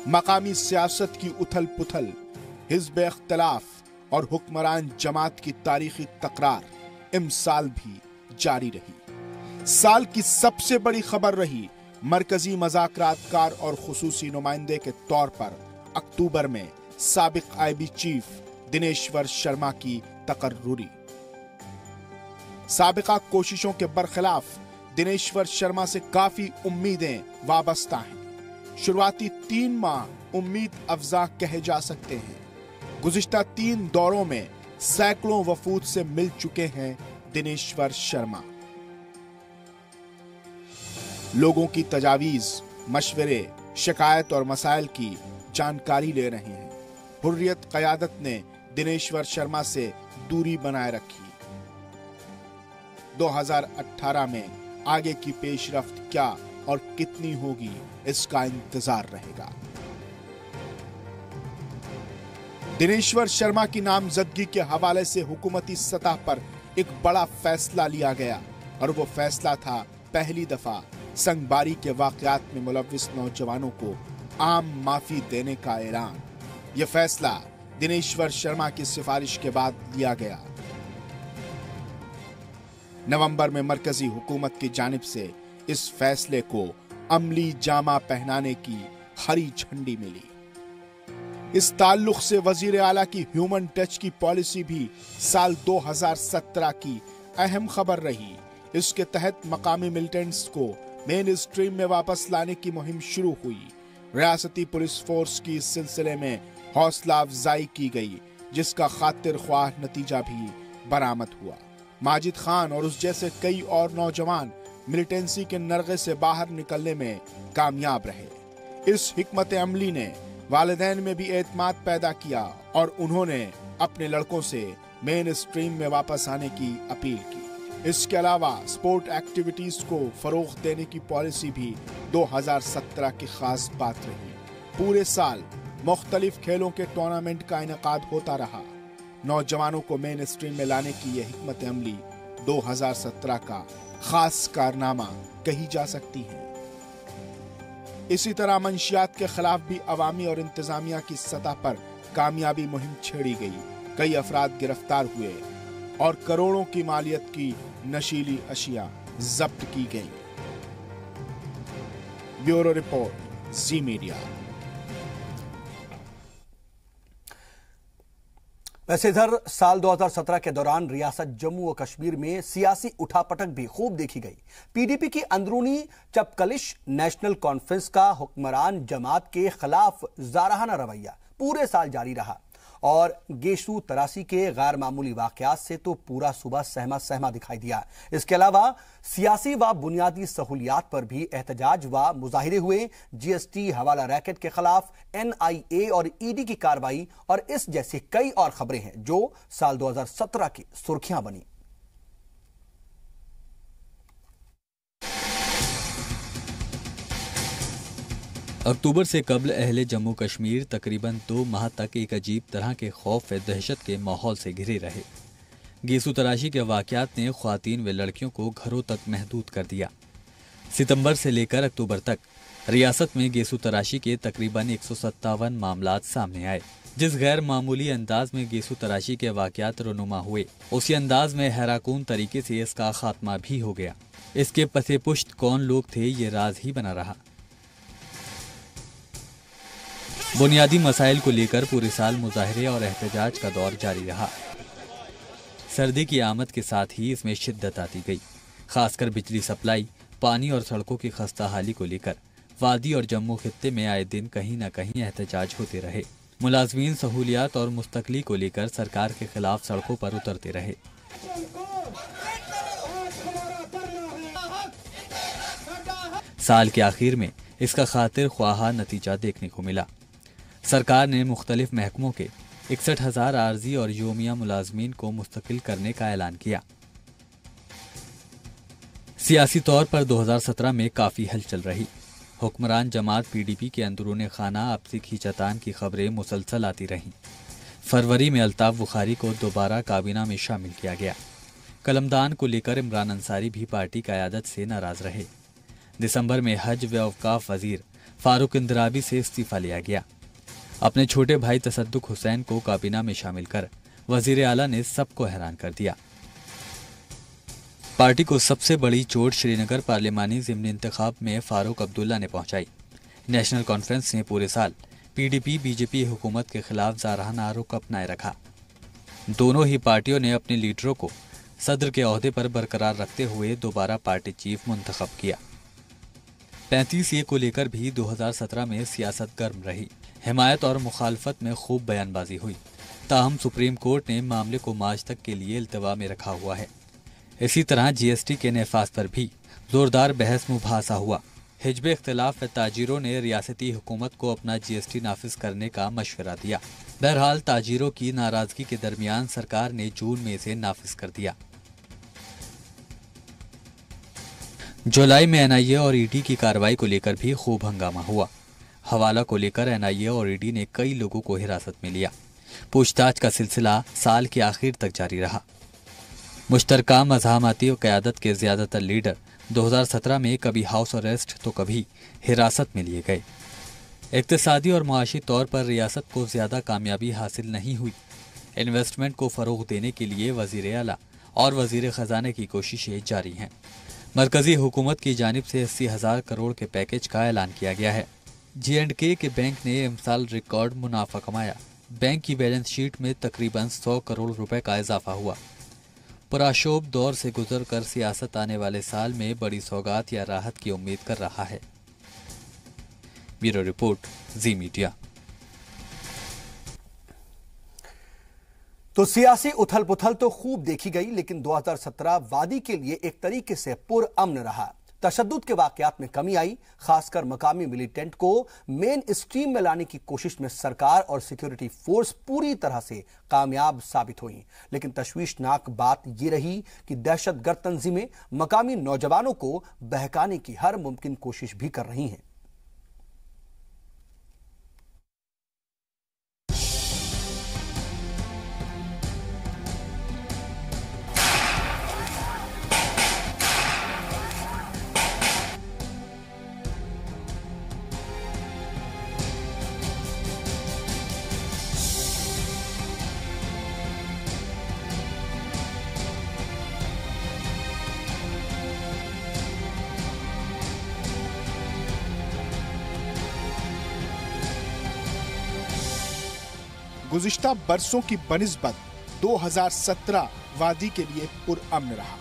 मकामी सियासत की उथल पुथल, हिज़्ब इख्तिलाफ और हुक्मरान जमात की तारीखी तकरार इमसाल भी जारी रही। साल की सबसे बड़ी खबर रही मरकजी मज़ाकरातकार और खुसूसी नुमाइंदे के तौर पर अक्टूबर में साबिक आईबी चीफ दिनेश्वर शर्मा की तकर्रुरी। साबिका कोशिशों के बरखिलाफ दिनेश्वर शर्मा से काफी उम्मीदें वाबस्ता हैं। शुरुआती 3 माह उम्मीद अफजा कहे जा सकते हैं। गुज़िश्ता 3 दौरों में सैकड़ों वफूद से मिल चुके हैं दिनेश्वर शर्मा। लोगों की तजावीज, मशवरे, शिकायत और मसाइल की जानकारी ले रहे हैं। हुर्रियत क़यादत ने दिनेश्वर शर्मा से दूरी बनाए रखी। 2018 में आगे की पेशरफ्त क्या और कितनी होगी, इसका इंतजार रहेगा। दिनेश्वर शर्मा की नामजदगी के हवाले से हुकूमती सतह पर एक बड़ा फैसला लिया गया और वो फैसला था पहली दफा संगबारी के वाकयात में मुलव्विस नौजवानों को आम माफी देने का ऐलान। यह फैसला दिनेश्वर शर्मा की सिफारिश के बाद लिया गया। नवंबर में मरकजी हुकूमत की जानिब से इस फैसले को अमली जामा पहनाने की हरी झंडी मिली। इस ताल्लुक से वजीर आला की ह्यूमन टच की पॉलिसी भी साल 2017 की अहम खबर रही। इसके तहत मकामी मिलिटेंट्स को मेन स्ट्रीम में वापस लाने की मुहिम शुरू हुई। रियासती पुलिस फोर्स की इस सिलसिले में हौसला अफजाई की गई, जिसका खातिर ख्वाह नतीजा भी बरामद हुआ। माजिद खान और उस जैसे कई और नौजवान मिलिटेंसी के नरगे से बाहर निकलने में कामयाब रहे। इस हिकमत अमली ने वालिदैन में भी एतमाद पैदा किया और उन्होंने अपने लड़कों से मेन स्ट्रीम में वापस आने की अपील की। इसके अलावा स्पोर्ट एक्टिविटीज को फरोग देने की पॉलिसी भी 2017 की खास बात रही। पूरे साल मुख्तलिफ खेलों के टूर्नामेंट का इनेकाद होता रहा। नौजवानों को मेन स्ट्रीम में लाने की यह हिकमत अमली 2017 का खास कारनामा कही जा सकती है। इसी तरह मंशियात के खिलाफ भी अवामी और इंतजामिया की सतह पर कामयाबी मुहिम छेड़ी गई। कई अफराद गिरफ्तार हुए और करोड़ों की मालियत की नशीली अशिया जब्त की गई। ब्यूरो रिपोर्ट, जी मीडिया। वैसे इधर साल 2017 के दौरान रियासत जम्मू और कश्मीर में सियासी उठापटक भी खूब देखी गई। पीडीपी की अंदरूनी चपकलिश, नेशनल कॉन्फ्रेंस का हुक्मरान जमात के खिलाफ जारहाना रवैया पूरे साल जारी रहा और गेशु तरासी के गैर मामूली वाकयात से तो पूरा सूबा सहमा सहमा दिखाई दिया। इसके अलावा सियासी व बुनियादी सहूलियात पर भी एहतजाज व मुजाहिरे हुए। जीएसटी हवाला रैकेट के खिलाफ एनआईए और ईडी की कार्रवाई और इस जैसी कई और खबरें हैं जो साल 2017 की सुर्खियां बनी। अक्टूबर से कबल अहले जम्मू कश्मीर तकरीबन 2 माह तक एक अजीब तरह के खौफ व दहशत के माहौल से घिरे रहे। गेसु तराशी के वाकयात ने ख्वातीन व लड़कियों को घरों तक महदूद कर दिया। सितंबर से लेकर अक्टूबर तक रियासत में गेसु तराशी के तकरीबन 157 मामलात सामने आए। जिस गैर मामूली अंदाज में गेसु तराशी के वाकयात रोनुमा हुए, उसी अंदाज में हैराकून तरीके से इसका खात्मा भी हो गया। इसके पसे पुश्त कौन लोग थे, ये राज ही बना रहा। बुनियादी मसाइल को लेकर पूरे साल मुजाहिरे और एहतजाज का दौर जारी रहा। सर्दी की आमद के साथ ही इसमें शिद्दत आती गई। खासकर बिजली सप्लाई, पानी और सड़कों की खस्ताहाली को लेकर वादी और जम्मू खित्ते में आए दिन कहीं न कहीं एहतजाज होते रहे। मुलाजमीन सहूलियात और मुस्तकली को लेकर सरकार के खिलाफ सड़कों पर उतरते रहे। साल के आखिर में इसका खातिर ख्वाहा नतीजा देखने को मिला। सरकार ने मुख्तलिफ महकमों के 61,000 आर्जी और योमिया मुलाजमीन को मुस्तकिल करने का ऐलान किया। सियासी तौर पर 2017 में काफी हलचल रही। हुक्मरान जमात पीडीपी के अंदरूने खाना आपसी खींचातान की खबरें मुसलसल आती रहीं। फरवरी में अल्ताफ बुखारी को दोबारा काबीना में शामिल किया गया। कलमदान को लेकर इमरान अंसारी भी पार्टी क़यादत से नाराज रहे। दिसंबर में हज व औकाफ वजीर फारूक इंदराबी से इस्तीफा लिया गया। अपने छोटे भाई तसद्दुक हुसैन को काबीना में शामिल कर वजीर आला ने सबको हैरान कर दिया। पार्टी को सबसे बड़ी चोट श्रीनगर पार्लिमानी ज़िमनी इंतखाब में फारूक अब्दुल्ला ने पहुंचाई। नेशनल कॉन्फ्रेंस ने पूरे साल पीडीपी बीजेपी हुकूमत के खिलाफ जारहाना रुख अपनाए रखा। दोनों ही पार्टियों ने अपने लीडरों को सदर के ओहदे पर बरकरार रखते हुए दोबारा पार्टी चीफ मुंतखब किया। 35A को लेकर भी 2017 में सियासत गर्म रही। हिमायत और मुखालफत में खूब बयानबाजी हुई। ताहम सुप्रीम कोर्ट ने मामले को मार्च तक के लिए इल्तवा में रखा हुआ है। इसी तरह जीएसटी के नफाज पर भी जोरदार बहस मुबाहसा हुआ। हिजब इख्तिलाफ व ताजिरों ने रियासती हुकूमत को अपना जीएसटी नाफिज करने का मशवरा दिया। बहरहाल ताजिरों की नाराजगी के दरमियान सरकार ने जून में इसे नाफिज कर दिया। जुलाई में एनआईए और ईडी की कार्रवाई को लेकर भी खूब हंगामा हुआ। हवाला को लेकर एनआईए और ईडी ने कई लोगों को हिरासत में लिया। पूछताछ का सिलसिला साल के आखिर तक जारी रहा। मुश्तरका मज़ाहमती क़यादत के ज़्यादातर लीडर 2017 में कभी हाउस अरेस्ट तो कभी हिरासत में लिए गए। इक़्तिसादी और मुआशी तौर पर रियासत को ज़्यादा कामयाबी हासिल नहीं हुई। इन्वेस्टमेंट को फ़रोग़ देने के लिए वज़ीर आला और वज़ीर ख़जाने की कोशिशें जारी हैं। मरकजी हुकूमत की जानिब से 80,000 करोड़ के पैकेज का ऐलान किया गया है। J&K के बैंक ने इमसाल रिकॉर्ड मुनाफा कमाया। बैंक की बैलेंस शीट में तकरीबन 100 करोड़ रुपए का इजाफा हुआ। पुराशोभ दौर से गुजरकर सियासत आने वाले साल में बड़ी सौगात या राहत की उम्मीद कर रहा है। ब्यूरो रिपोर्ट, जी मीडिया। तो सियासी उथल पुथल तो खूब देखी गई, लेकिन 2017 वादी के लिए एक तरीके से पुरअमन रहा। तशद्दुद के वाकयात में कमी आई। खासकर मकामी मिलिटेंट को मेन स्ट्रीम में लाने की कोशिश में सरकार और सिक्योरिटी फोर्स पूरी तरह से कामयाब साबित हुई। लेकिन तशवीशनाक बात यह रही कि दहशतगर्द तंजीमें मकामी नौजवानों को बहकाने की हर मुमकिन कोशिश भी कर रही हैं। गुज़िश्ता बरसों की बनिस्बत 2017 वादी के लिए पुरअमन रहा।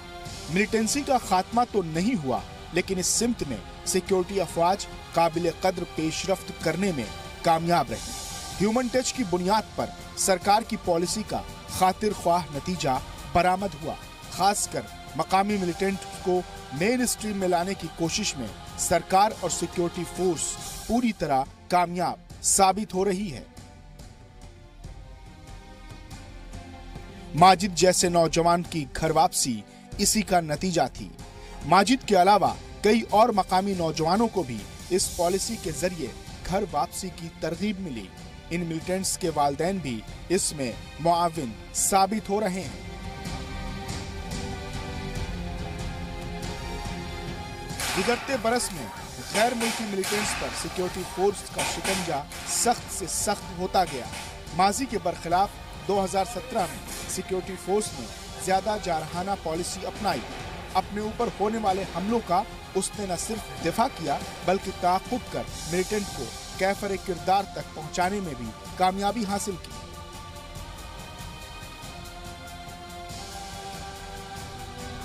मिलिटेंसी का खात्मा तो नहीं हुआ, लेकिन इस सिमत में सिक्योरिटी अफवाज काबिल कद्र पेशरफ्त करने में कामयाब रही। ह्यूमन टच की बुनियाद पर सरकार की पॉलिसी का खातिर ख्वाह नतीजा बरामद हुआ। खासकर मकामी मिलिटेंट को मेन स्ट्रीम में लाने की कोशिश में सरकार और सिक्योरिटी फोर्स पूरी तरह कामयाब साबित हो रही है। माजिद जैसे नौजवान की घर वापसी इसी का नतीजा थी। माजिद के अलावा कई और मकामी नौजवानों को भी इस पॉलिसी के जरिए घर वापसी की तरगीब मिली। इन मिलिटेंट्स के वालिदैन भी इसमें मुआविन साबित हो रहे हैं। गुज़रते बरस में गैर मुल्की मिलिटेंट्स पर सिक्योरिटी फोर्स का शिकंजा सख्त से सख्त होता गया। माजी के बरखिलाफ 2017 में सिक्योरिटी फोर्स ने ज्यादा जारहाना पॉलिसी अपनाई। अपने ऊपर होने वाले हमलों का उसने न सिर्फ दिफा किया, बल्कि ताक़ुब कर मिलिटेंट को कैफर किरदार तक पहुंचाने में भी कामयाबी हासिल की।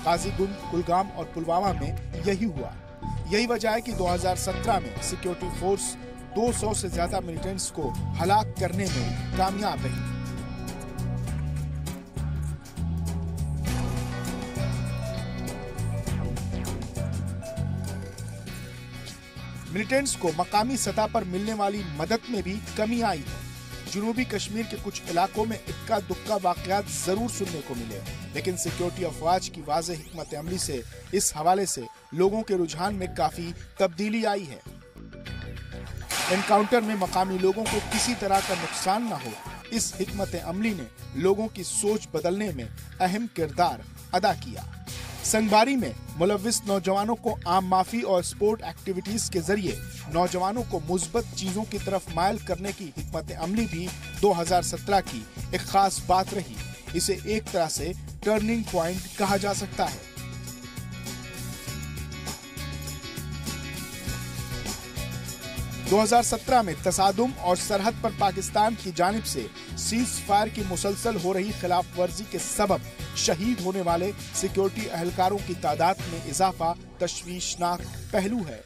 काजीगुंड, कुलगाम और पुलवामा में यही हुआ। यही वजह है कि 2017 में सिक्योरिटी फोर्स 200 से ज्यादा मिलिटेंट्स को हलाक करने में कामयाब रही। मिलिटेंट्स को मकामी सतह पर मिलने वाली मदद में भी कमी आई है। जुनूबी कश्मीर के कुछ इलाकों में इक्का दुक्का वाकयात जरूर सुनने को मिले, लेकिन सिक्योरिटी अफवाज की वाज़ेह हिकमत अमली से इस हवाले से लोगों के रुझान में काफी तब्दीली आई है। एनकाउंटर में मकामी लोगों को किसी तरह का नुकसान न हो, इस हिकमत अमली ने लोगों की सोच बदलने में अहम किरदार अदा किया। संगबारी में मुलव्विस नौजवानों को आम माफी और स्पोर्ट एक्टिविटीज के जरिए नौजवानों को मुस्बत चीजों की तरफ मायल करने की हिकमत अमली भी 2017 की एक खास बात रही। इसे एक तरह से टर्निंग पॉइंट कहा जा सकता है। – 2017 में तसादुम और सरहद पर पाकिस्तान की जानिब से सीज फायर की मुसलसल हो रही खिलाफ वर्जी के सबब शहीद होने वाले सिक्योरिटी अहलकारों की तादाद में इजाफा तशवीशनाक पहलू है।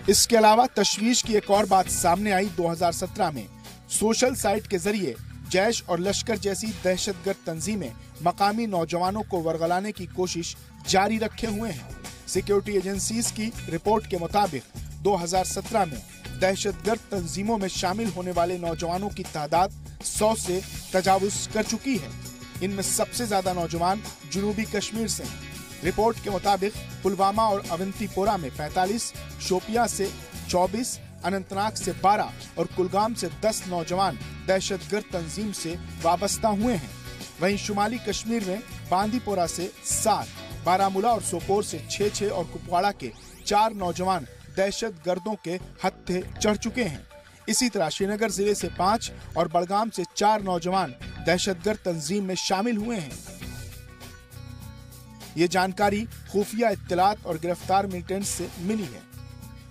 इसके अलावा तशवीश की एक और बात सामने आई। 2017 में सोशल साइट के जरिए जैश और लश्कर जैसी दहशतगर्द तंजीमें मकामी नौजवानों को वरगलाने की कोशिश जारी रखे हुए हैं। सिक्योरिटी एजेंसीज की रिपोर्ट के मुताबिक 2017 में दहशतगर्द तंजीमों में शामिल होने वाले नौजवानों की तादाद 100 से तजावुज कर चुकी है। इनमें सबसे ज्यादा नौजवान जुनूबी कश्मीर से हैं। रिपोर्ट के मुताबिक पुलवामा और अवंतीपोरा में 45, शोपिया से 24, अनंतनाग से 12 और कुलगाम से 10 नौजवान दहशतगर्द तंजीम से वाबस्ता हुए हैं। वहीं शुमाली कश्मीर में बांदीपोरा से 7, बारामूला और सोपोर से 6 और कुपवाड़ा के 4 नौजवान दहशतगर्दों के हत्थे चढ़ चुके हैं। इसी तरह श्रीनगर जिले से 5 और बड़गाम से 4 नौजवान दहशतगर्द तंजीम में शामिल हुए हैं। ये जानकारी खुफिया इत्तलात और गिरफ्तार मिलिटेंट्स से मिली है।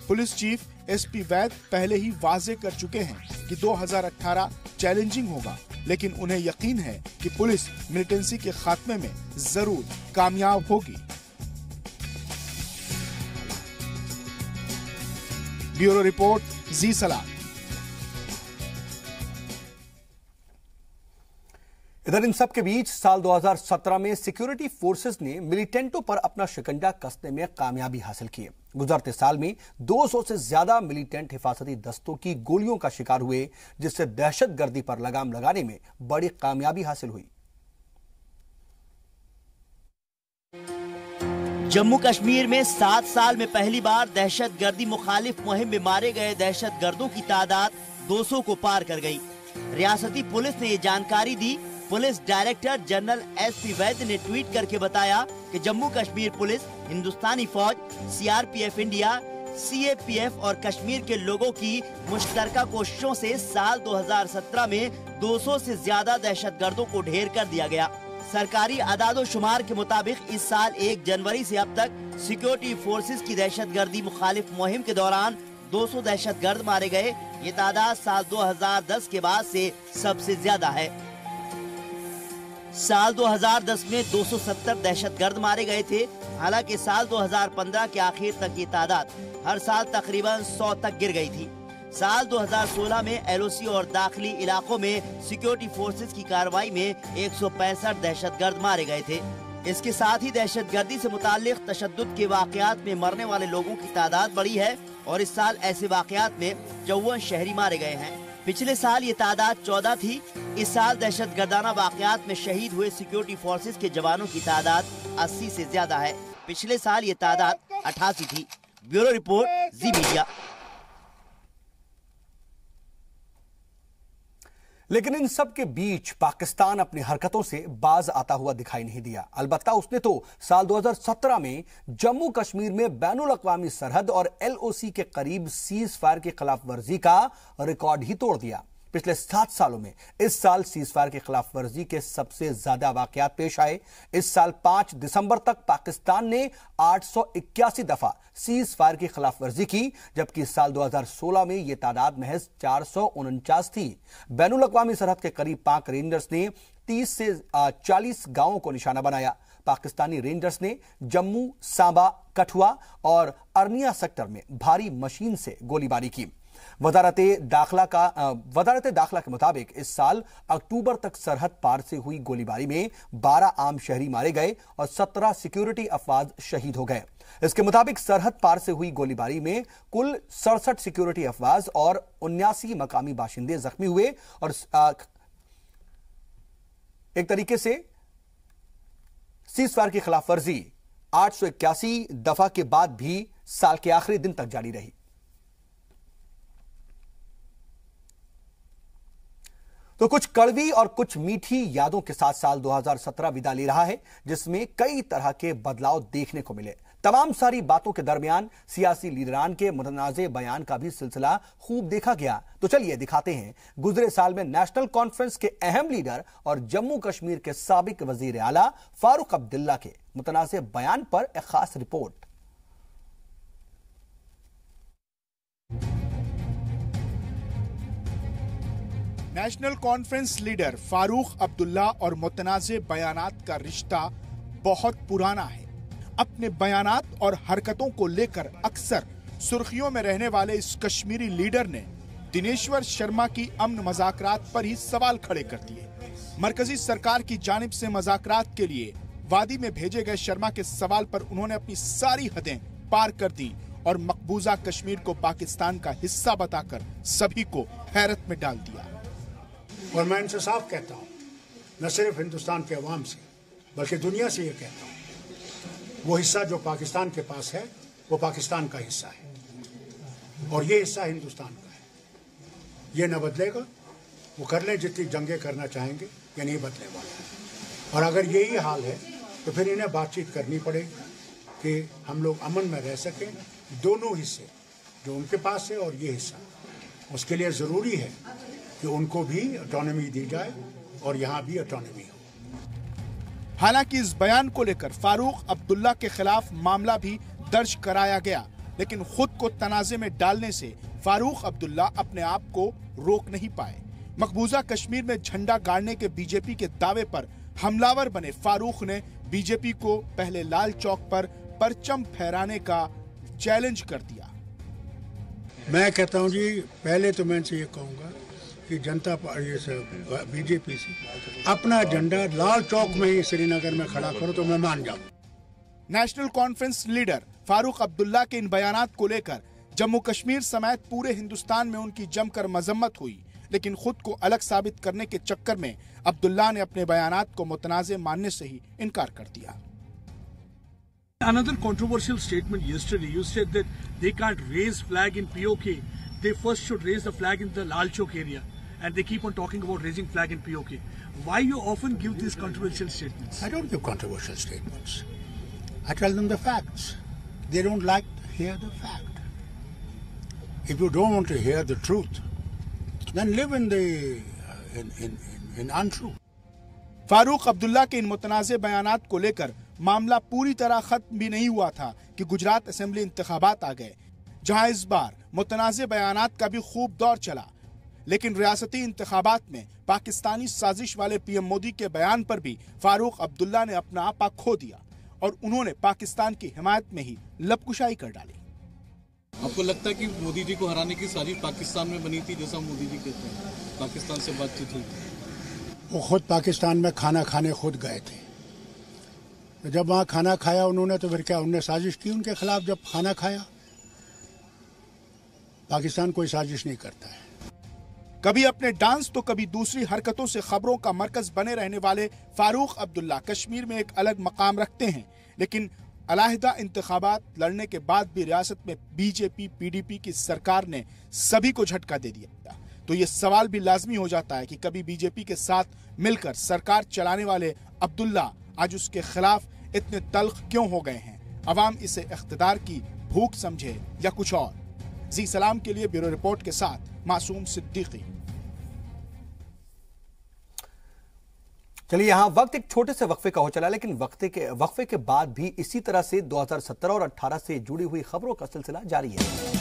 पुलिस चीफ SP वैद पहले ही वाजे कर चुके हैं कि 2018 चैलेंजिंग होगा, लेकिन उन्हें यकीन है कि पुलिस मिलिटेंसी के खात्मे में जरूर कामयाब होगी। ब्यूरो रिपोर्ट, जी सलाम। इधर इन सब के बीच साल 2017 में सिक्योरिटी फोर्सेस ने मिलिटेंटों पर अपना शिकंजा कसने में कामयाबी हासिल की है। गुजरते साल में 200 से ज्यादा मिलिटेंट हिफाजती दस्तों की गोलियों का शिकार हुए, जिससे दहशतगर्दी पर लगाम लगाने में बड़ी कामयाबी हासिल हुई। जम्मू कश्मीर में 7 साल में पहली बार दहशतगर्दी मुखालिफ मुहिम में मारे गए दहशतगर्दों की तादाद 200 को पार कर गई। रियासती पुलिस ने ये जानकारी दी। पुलिस डायरेक्टर जनरल SP वैद ने ट्वीट करके बताया कि जम्मू कश्मीर पुलिस, हिंदुस्तानी फौज, CRPF इंडिया, CAPF और कश्मीर के लोगों की मुश्तरका कोशिशों से साल 2017 में 200 से ज्यादा दहशतगर्दों को ढेर कर दिया गया। सरकारी आदादोशुमार के मुताबिक इस साल 1 जनवरी से अब तक सिक्योरिटी फोर्सेस की दहशतगर्दी मुखालिफ मुहिम के दौरान 200 दहशतगर्द मारे गए। ये तादाद साल 2010 के बाद से सबसे ज्यादा है। साल 2010 में 270 दहशतगर्द मारे गए थे। हालांकि साल 2015 के आखिर तक ये तादाद हर साल तकरीबन 100 तक गिर गई थी। साल 2016 में एलओसी और दाखिली इलाकों में सिक्योरिटी फोर्सेस की कार्रवाई में 165 दहशतगर्द मारे गए थे। इसके साथ ही दहशतगर्दी से मुताल्लिक तशद्दुद के वाकयात में मरने वाले लोगों की तादाद बढ़ी है और इस साल ऐसे वाकयात में 54 शहरी मारे गए हैं। पिछले साल ये तादाद 14 थी। इस साल दहशतगर्दाना वाकयात में शहीद हुए सिक्योरिटी फोर्सेस के जवानों की तादाद 80 से ज्यादा है। पिछले साल ये तादाद 88 थी। ब्यूरो रिपोर्ट, जी मीडिया। लेकिन इन सब के बीच पाकिस्तान अपनी हरकतों से बाज आता हुआ दिखाई नहीं दिया। अलबत्ता उसने तो साल 2017 में जम्मू कश्मीर में बैनुल अक़वामी सरहद और एलओसी के करीब सीज फायर की खिलाफ वर्जी का रिकॉर्ड ही तोड़ दिया। पिछले 7 सालों में इस साल सीज फायर की खिलाफ वर्जी के सबसे ज्यादा वाकयात पेश आए। इस साल 5 दिसंबर तक पाकिस्तान ने 881 दफा सीज फायर की खिलाफ वर्जी की, जबकि साल 2016 में यह तादाद महज 449 थी। बैनुल अक़वामी सरहद के करीब पाक रेंजर्स ने 30 से 40 गांवों को निशाना बनाया। पाकिस्तानी रेंजर्स ने जम्मू, सांबा, कठुआ और अर्निया सेक्टर में भारी मशीन से गोलीबारी की। वजारत दाखिला के मुताबिक इस साल अक्टूबर तक सरहद पार से हुई गोलीबारी में 12 आम शहरी मारे गए और 17 सिक्योरिटी अफवाज शहीद हो गए। इसके मुताबिक सरहद पार से हुई गोलीबारी में कुल 67 सिक्योरिटी अफवाज और 79 मकामी बाशिंदे जख्मी हुए और एक तरीके से सीज फायर की खिलाफ वर्जी 881 दफा के बाद भी साल के आखिरी दिन तक जारी रही। तो कुछ कड़वी और कुछ मीठी यादों के साथ साल 2017 विदा ले रहा है, जिसमें कई तरह के बदलाव देखने को मिले। तमाम सारी बातों के दरमियान सियासी लीडरान के मुतनाज़े बयान का भी सिलसिला खूब देखा गया। तो चलिए दिखाते हैं गुजरे साल में नेशनल कॉन्फ्रेंस के अहम लीडर और जम्मू कश्मीर के साबिक वजीर आला फारूक अब्दुल्ला के मुतनाज़े बयान पर एक खास report. National conference leader Farooq Abdullah और मुतनाज़े बयानात का रिश्ता बहुत पुराना है। अपने बयानात और हरकतों को लेकर अक्सर सुर्खियों में रहने वाले इस कश्मीरी लीडर ने दिनेश्वर शर्मा की अमन मज़ाकरात पर ही सवाल खड़े कर दिए। मरकजी सरकार की जानिब से मज़ाकरात के लिए वादी में भेजे गए शर्मा के सवाल पर उन्होंने अपनी सारी हदें पार कर दी और मकबूजा कश्मीर को पाकिस्तान का हिस्सा बताकर सभी को हैरत में डाल दिया। और मैं इनसे साफ कहता हूँ, न सिर्फ हिंदुस्तान के अवाम से बल्कि दुनिया से ये कहता हूँ, वो हिस्सा जो पाकिस्तान के पास है वो पाकिस्तान का हिस्सा है और ये हिस्सा हिंदुस्तान का है। ये न बदलेगा। वो कर लें जितनी जंगें करना चाहेंगे, ये नहीं बदले वाला। और अगर यही हाल है तो फिर इन्हें बातचीत करनी पड़ेगी कि हम लोग अमन में रह सकें। दोनों हिस्से जो उनके पास है और ये हिस्सा, उसके लिए ज़रूरी है कि उनको भी ऑटोनॉमी दी जाए और यहाँ भी ऑटोनॉमी हो। हालांकि इस बयान को लेकर फारूक अब्दुल्ला के खिलाफ मामला भी दर्ज कराया गया, लेकिन खुद को तनाज़े में डालने से फारूक अब्दुल्ला अपने आप को रोक नहीं पाए। मकबूजा कश्मीर में झंडा गाड़ने के बीजेपी के दावे पर हमलावर बने फारूक ने बीजेपी को पहले लाल चौक पर परचम फहराने का चैलेंज कर दिया। मैं कहता हूँ जी, पहले तो मैं इनसे ये कहूँगा कि जनता पार्टी से बीजेपी से अपना झंडा लाल चौक में ही श्रीनगर में खड़ा करो तो मैं मान जाऊँ। National conference leader Farooq Abdullah के इन बयानात को लेकर जम्मू कश्मीर समेत पूरे हिंदुस्तान में उनकी जमकर मजम्मत हुई, लेकिन खुद को अलग साबित करने के चक्कर में अब्दुल्ला ने अपने बयानात को मुतनाज़े मानने से ही इनकार कर दिया। Another controversial statement yesterday, you said that they can't raise flag in POK. They first should raise the flag in the Lal Chowk area, and they keep on talking about raising flag in POK. Why you often give these controversial statements? I don't give controversial statements. I tell them the facts. They don't like to hear the fact. If you don't want to hear the truth, then live in the in untruth. Farooq Abdullah के इन मुतनाज़े बयानात को लेकर मामला पूरी तरह खत्म भी नहीं हुआ था कि गुजरात असेंबली इंतखाबात आ गए, जहां इस बार मुतनाज़े बयानात का भी खूब दौर चला। लेकिन रियासती इंतखाबात में पाकिस्तानी साजिश वाले पीएम मोदी के बयान पर भी फारूक अब्दुल्ला ने अपना आपा खो दिया और उन्होंने पाकिस्तान की हिमायत में ही लपकुशाई कर डाली। आपको लगता है कि मोदी जी को हराने की साजिश पाकिस्तान में बनी थी, जैसा मोदी जी कहते हैं पाकिस्तान से बातचीत हुई? वो खुद पाकिस्तान में खाना खाने खुद गए थे। जब वहाँ खाना खाया उन्होंने, तो फिर क्या उन्होंने साजिश की उनके खिलाफ? जब खाना खाया, पाकिस्तान कोई साजिश नहीं करता है। कभी अपने डांस तो कभी दूसरी हरकतों से खबरों का मरकज बने रहने वाले फारूक अब्दुल्ला कश्मीर में एक अलग मकाम रखते हैं, लेकिन अलहदा इंतखाबात लड़ने के बाद भी रियासत में बीजेपी पीडीपी की सरकार ने सभी को झटका दे दिया। तो ये सवाल भी लाजमी हो जाता है कि कभी बीजेपी के साथ मिलकर सरकार चलाने वाले अब्दुल्ला आज उसके खिलाफ इतने तल्ख क्यों हो गए हैं? अवाम इसे इख्तिदार की भूख समझे या कुछ और? जी सलाम के लिए ब्यूरो रिपोर्ट के साथ मासूम सिद्दीकी। चलिए, यहां वक्त एक छोटे से वक्फे का हो चला, लेकिन वक्फे के बाद भी इसी तरह से 2017 और 18 से जुड़ी हुई खबरों का सिलसिला जारी है।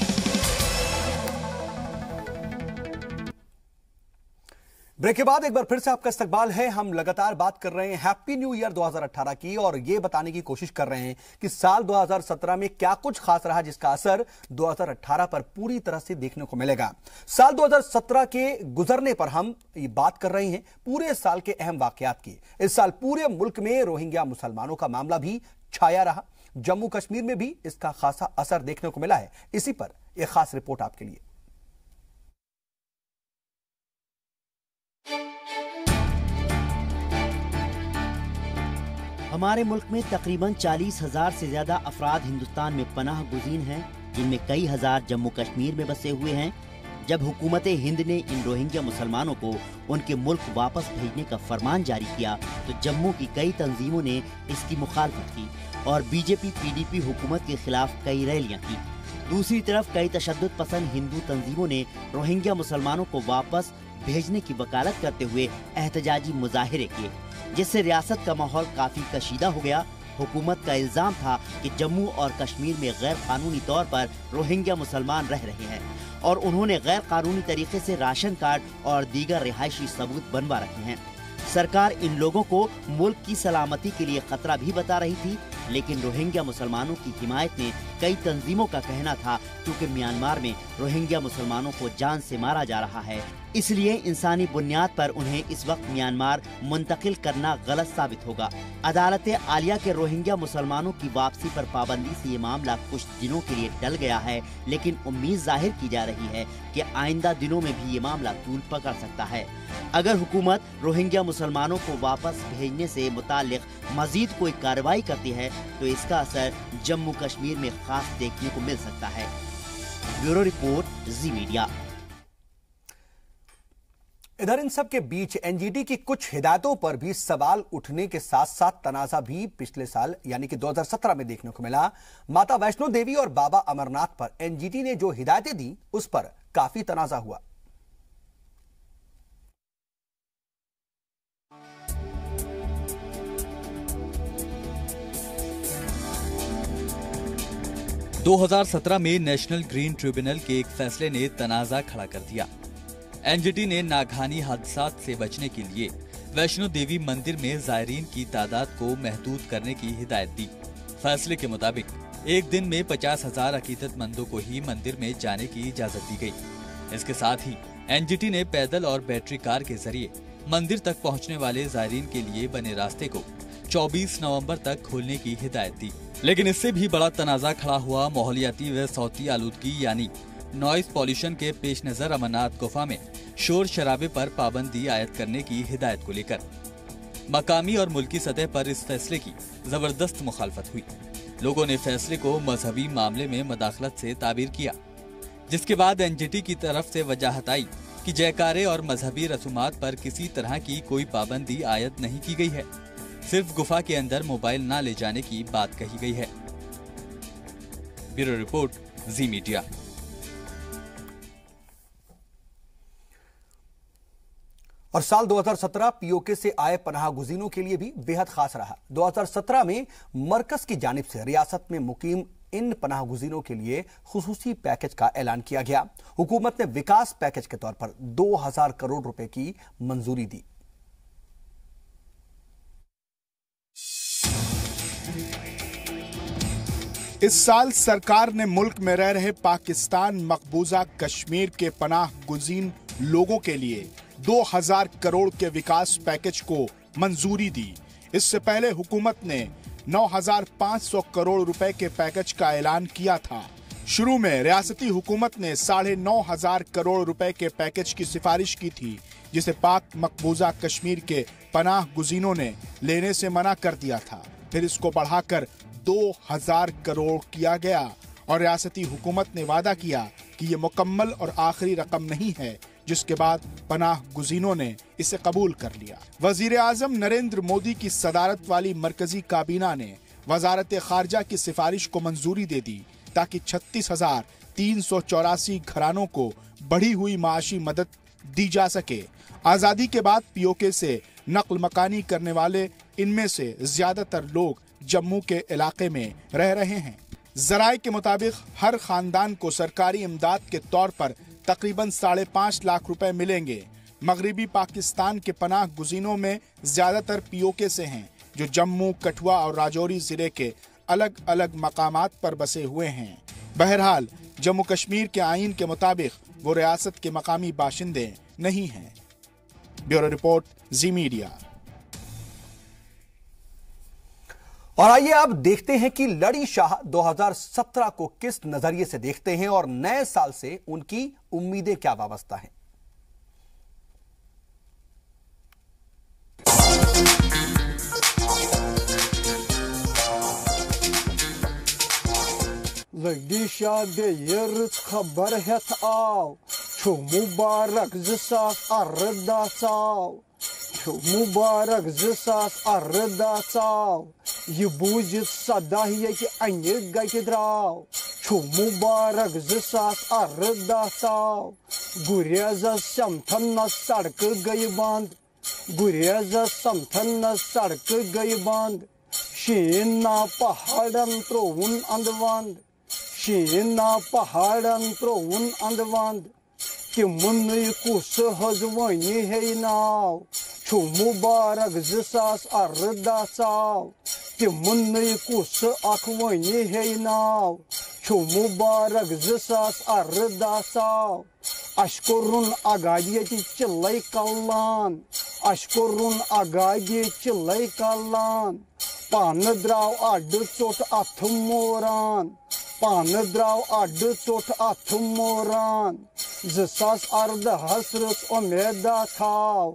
ब्रेक के बाद एक बार फिर से आपका इस्तकबाल है। हम लगातार बात कर रहे हैं हैप्पी न्यू ईयर 2018 की और ये बताने की कोशिश कर रहे हैं कि साल 2017 में क्या कुछ खास रहा जिसका असर 2018 पर पूरी तरह से देखने को मिलेगा। साल 2017 के गुजरने पर हम ये बात कर रहे हैं पूरे साल के अहम वाकयात की। इस साल पूरे मुल्क में रोहिंग्या मुसलमानों का मामला भी छाया रहा। जम्मू कश्मीर में भी इसका खासा असर देखने को मिला है। इसी पर एक खास रिपोर्ट आपके लिए। हमारे मुल्क में तकरीबन 40,000 से ज्यादा अफराद हिंदुस्तान में पनाह गुज़ीन हैं, जिनमें कई हजार जम्मू कश्मीर में बसे हुए हैं। जब हुकूमत हिंद ने इन रोहिंग्या मुसलमानों को उनके मुल्क वापस भेजने का फरमान जारी किया तो जम्मू की कई तंजीमों ने इसकी मुखालफत की और बीजेपी पीडीपी हुकूमत के खिलाफ कई रैलियां की। दूसरी तरफ कई तशद्दुद पसंद हिंदू तंजीमों ने रोहिंग्या मुसलमानों को वापस भेजने की वकालत करते हुए एहतजाजी मुजाहिरे किए, जिससे रियासत का माहौल काफी कशीदा हो गया। हुकूमत का इल्जाम था कि जम्मू और कश्मीर में गैर कानूनी तौर पर रोहिंग्या मुसलमान रह रहे हैं और उन्होंने गैर कानूनी तरीके से राशन कार्ड और दीगर रिहायशी सबूत बनवा रखे हैं। सरकार इन लोगों को मुल्क की सलामती के लिए खतरा भी बता रही थी, लेकिन रोहिंग्या मुसलमानों की हिमायत में कई तंजीमों का कहना था क्योंकि म्यांमार में रोहिंग्या मुसलमानों को जान से मारा जा रहा है, इसलिए इंसानी बुनियाद पर उन्हें इस वक्त म्यांमार मुंतकिल करना गलत साबित होगा। अदालत आलिया के रोहिंग्या मुसलमानों की वापसी पर पाबंदी से ये मामला कुछ दिनों के लिए टल गया है, लेकिन उम्मीद जाहिर की जा रही है कि आइंदा दिनों में भी ये मामला तूल पकड़ सकता है। अगर हुकूमत रोहिंग्या मुसलमानों को वापस भेजने से मुतालिक मजीद कोई कार्रवाई करती है तो इसका असर जम्मू कश्मीर में खास देखने को मिल सकता है। ब्यूरो रिपोर्ट, जी मीडिया। इधर इन सब के बीच एनजीटी की कुछ हिदायतों पर भी सवाल उठने के साथ साथ तनाजा भी पिछले साल यानी कि 2017 में देखने को मिला। माता वैष्णो देवी और बाबा अमरनाथ पर एनजीटी ने जो हिदायतें दी उस पर काफी तनाजा हुआ। – 2017 में नेशनल ग्रीन ट्रिब्यूनल के एक फैसले ने तनाजा खड़ा कर दिया। एनजीटी ने नागहानी हादसात से बचने के लिए वैष्णो देवी मंदिर में जायरीन की तादाद को महदूद करने की हिदायत दी। फैसले के मुताबिक एक दिन में 50,000 अकीदतमंदों को ही मंदिर में जाने की इजाजत दी गई। इसके साथ ही एनजीटी ने पैदल और बैटरी कार के जरिए मंदिर तक पहुंचने वाले जायरीन के लिए बने रास्ते को 24 नवंबर तक खोलने की हिदायत दी। लेकिन इससे भी बड़ा तनाजा खड़ा हुआ माहौलियाती व सौती आलूदगी यानी नॉइज पॉल्यूशन के पेश नजर अमरनाथ गुफा में शोर शराबे पर पाबंदी आयद करने की हिदायत को लेकर मकामी और मुल्की सतह पर इस फैसले की जबरदस्त मुखालफत हुई। लोगों ने फैसले को मजहबी मामले में मदाखलत से ताबीर किया, जिसके बाद एनजीटी की तरफ से वजाहत आई कि जयकारे और मजहबी रसूमात पर किसी तरह की कोई पाबंदी आयद नहीं की गई है, सिर्फ गुफा के अंदर मोबाइल न ले जाने की बात कही गई है। ब्यूरो रिपोर्ट, जी मीडिया। और साल 2017 पीओके से आए पनाह गुज़ीनों के लिए भी बेहद खास रहा। 2017 में मरकज की जानिब से रियासत में मुकीम इन पनाह गुज़ीनों के लिए खुसूसी पैकेज का ऐलान किया गया। हुकूमत ने विकास पैकेज के तौर पर 2000 करोड़ रुपए की मंजूरी दी। इस साल सरकार ने मुल्क में रह रहे पाकिस्तान मकबूजा कश्मीर के पनाह गुज़ीन लोगों के लिए 2000 करोड़ के विकास पैकेज को मंजूरी दी। इससे पहले हुकूमत ने 9500 करोड़ रुपए के पैकेज का ऐलान किया था। शुरू में रियासती हुकूमत ने 9500 करोड़ रुपए के पैकेज की सिफारिश की थी, जिसे पाक मकबूजा कश्मीर के पनाह गुज़ीनों ने लेने से मना कर दिया था। फिर इसको बढ़ाकर 2000 करोड़ किया गया और रियासती हुकूमत ने वादा किया कि ये मुकम्मल और आखिरी रकम नहीं है, जिसके बाद पनाह गुज़ीनों ने इसे कबूल कर लिया। वजीर आजम नरेंद्र मोदी की सदारत वाली मरकजी काबीना ने वजारत खारजा की सिफारिश को मंजूरी दे दी ताकि 36,384 घरानों को बढ़ी हुई माशी मदद दी जा सके। आजादी के बाद पीओके से नक्ल मकानी करने वाले इनमें से ज्यादातर लोग जम्मू के इलाके में रह रहे हैं। जराये के मुताबिक हर खानदान को सरकारी इमदाद के तौर पर तकरीबन 5.5 लाख रुपए मिलेंगे। मगरिबी पाकिस्तान के पनाह गुज़ीनों में ज्यादातर पीओके से हैं, जो जम्मू, कठुआ और राजौरी जिले के अलग अलग मकामात पर बसे हुए हैं। बहरहाल जम्मू कश्मीर के आईन के मुताबिक वो रियासत के मकामी बाशिंदे नहीं हैं। ब्यूरो रिपोर्ट, जी मीडिया। और आइए अब देखते हैं कि लड़ी शाह 2017 को किस नजरिए से देखते हैं और नए साल से उनकी उम्मीदें क्या वाबस्ता हैं। लड़ी शाह बेर खबर हेत आव छो मुबारक 2018 मुबारक 2018 ये बूझित सदा ये अन्य गति द्राव छो मुबारक 2018 गुरेज समथन सड़क गई बंद गुरेज समथन सड़क गई बंद शीना पहाड़न त्रोवन अंदवंद शीना पहाड़न त्रोवन अंदवंद कि मुन कुस हजवनी है नाव छो मुबारक 2018 कि मुन कुस अखवनी है नाव छो मुबारक 2018 अशकुरुन आगादी चिल्लै कल्लान अशकुरुन आगादी चिल्लै कल्लान पान द्राव अड चोट अथ मोरान पान द्राव अड चोट अथ मोरान 2018 रस उमेदा थाव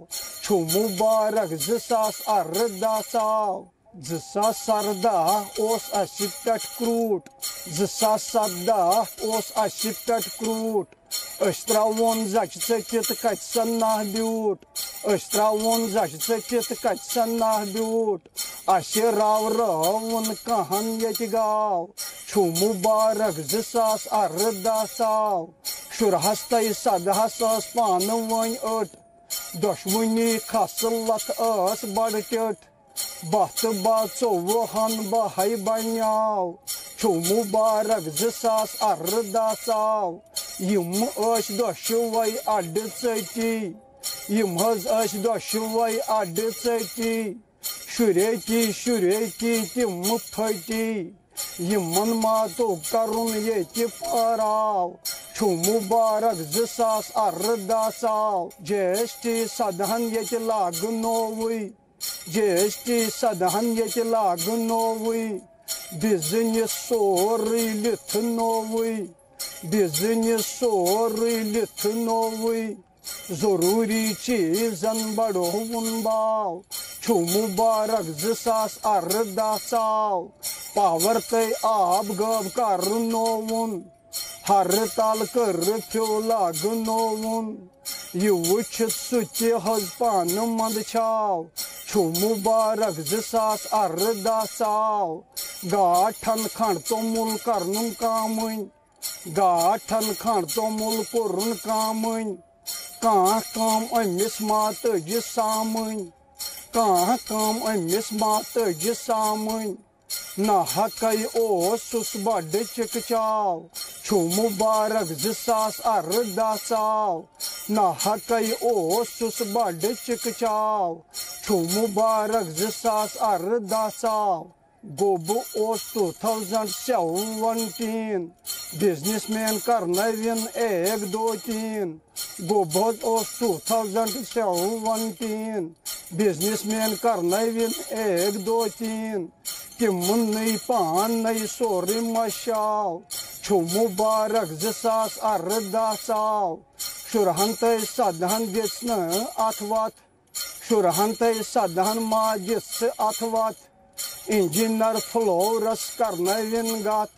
छो मुबारक 2018 2017 ओस अशि पेट क्रूट 2017 ओस अशि पेट क्रूट अश्त्रावन जच चकित कचसन नाह ब्यूट अश्त्रावन जच चकित कचसन नाह ब्यूट अशि राव रवन कहन यत गाव छो मुबारक 2018 शुरहस्तै सदहस पान वन अट दुश्मनी खसलत अस बड़ टिट बत बाचोवहन बहै बन्याव छो मुबारक 2018 यम अश दशवै अड चटी यम हज अश दशवै अड चटी शुरेकी शुरेकी तिम फटी यमन मातो करुन ये पाराव छो मुबारक 2018 ज्येष्ठी सदहन ये लागनोवै ज्येष्ठी सदहन ये लागनोवै बिजनेस सोरी लिथनोवै बिजनेस सोरी लिथनोवै जरूरी चीजन बढ़ोवन बाव छो मुबारक 2018 पावर तय आब गब करनोवन हर ताल कर फ्यो लागनोवन ये वुछित सुचे हज पान मंद छाव छो मुबारक 2018 गाठन खण तो मुल करनुन कामन गाठन खण तो मुल कोरुन कामन कहाँ काम अमिस मातजी सामन, कहाँ काम अमिस मातजी सामन, ना हकई ओसुस बड़ चिकचाव, छु मुबारक 2018 ना हकई ओसुस बड़ चिकचाव, छु मुबारक 2018 गोब ओस 2017 बिजनेसमैन करनविन 1 2 3 गोब ओस 2017 बिजनेसमैन करनविन 1 2 3 तिमुन नई पान नई सोरी मशाव, छु मुबारक 2018 शुरहन तय सदहन दिसन अथवत, शुरहन तय सदहन माजिस अथवत इंजीनियर फ्लोरस करनविन गत,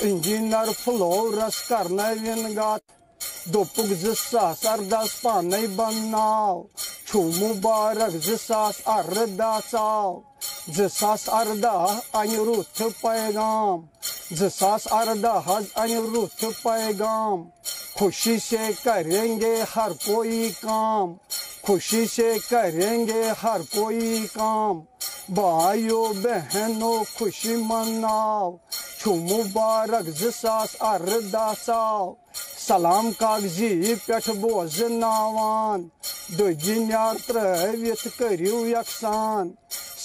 इंजीनियर फ्लोरस करनविन गत दोपुक 2010 पानै बनाव, छु मुबारक 2018 2018 अनि रुथ पैगाम, 2018 अनि रुथ पैगाम, खुशी से करेंगे हर कोई काम, खुशी से करेंगे हर कोई काम, भाइयों बहनों खुशी मनाओ, छु मुबारक 2018 सलाम कागजी पेठ बोजनावान, दुनियार त्रवित करियो यकसान,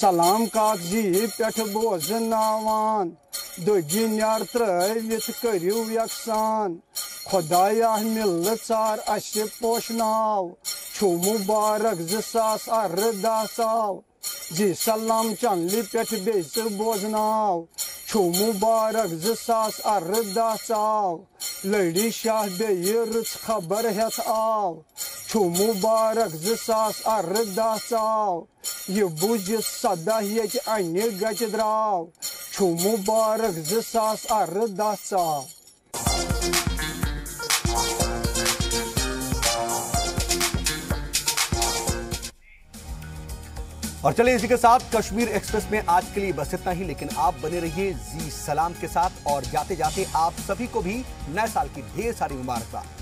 सलाम कागजी पेठ बोजनावान, दुनियार त्रवित करियो यकसान, खुदाया मिल चार अशे पोशनाव, छु मुबारक 2018 जी सलाम चंदली पेठ बेस बोजनाव, छु मुबारक 2018 लड़ी शाह बेयर्स खबर हेत आव, छु मुबारक 2018 ये बुझ सदा ये अन्य गज द्राव, छु मुबारक 2018। और चलिए इसी के साथ कश्मीर एक्सप्रेस में आज के लिए बस इतना ही, लेकिन आप बने रहिए जी सलाम के साथ और जाते जाते आप सभी को भी नए साल की ढेर सारी मुबारकबाद।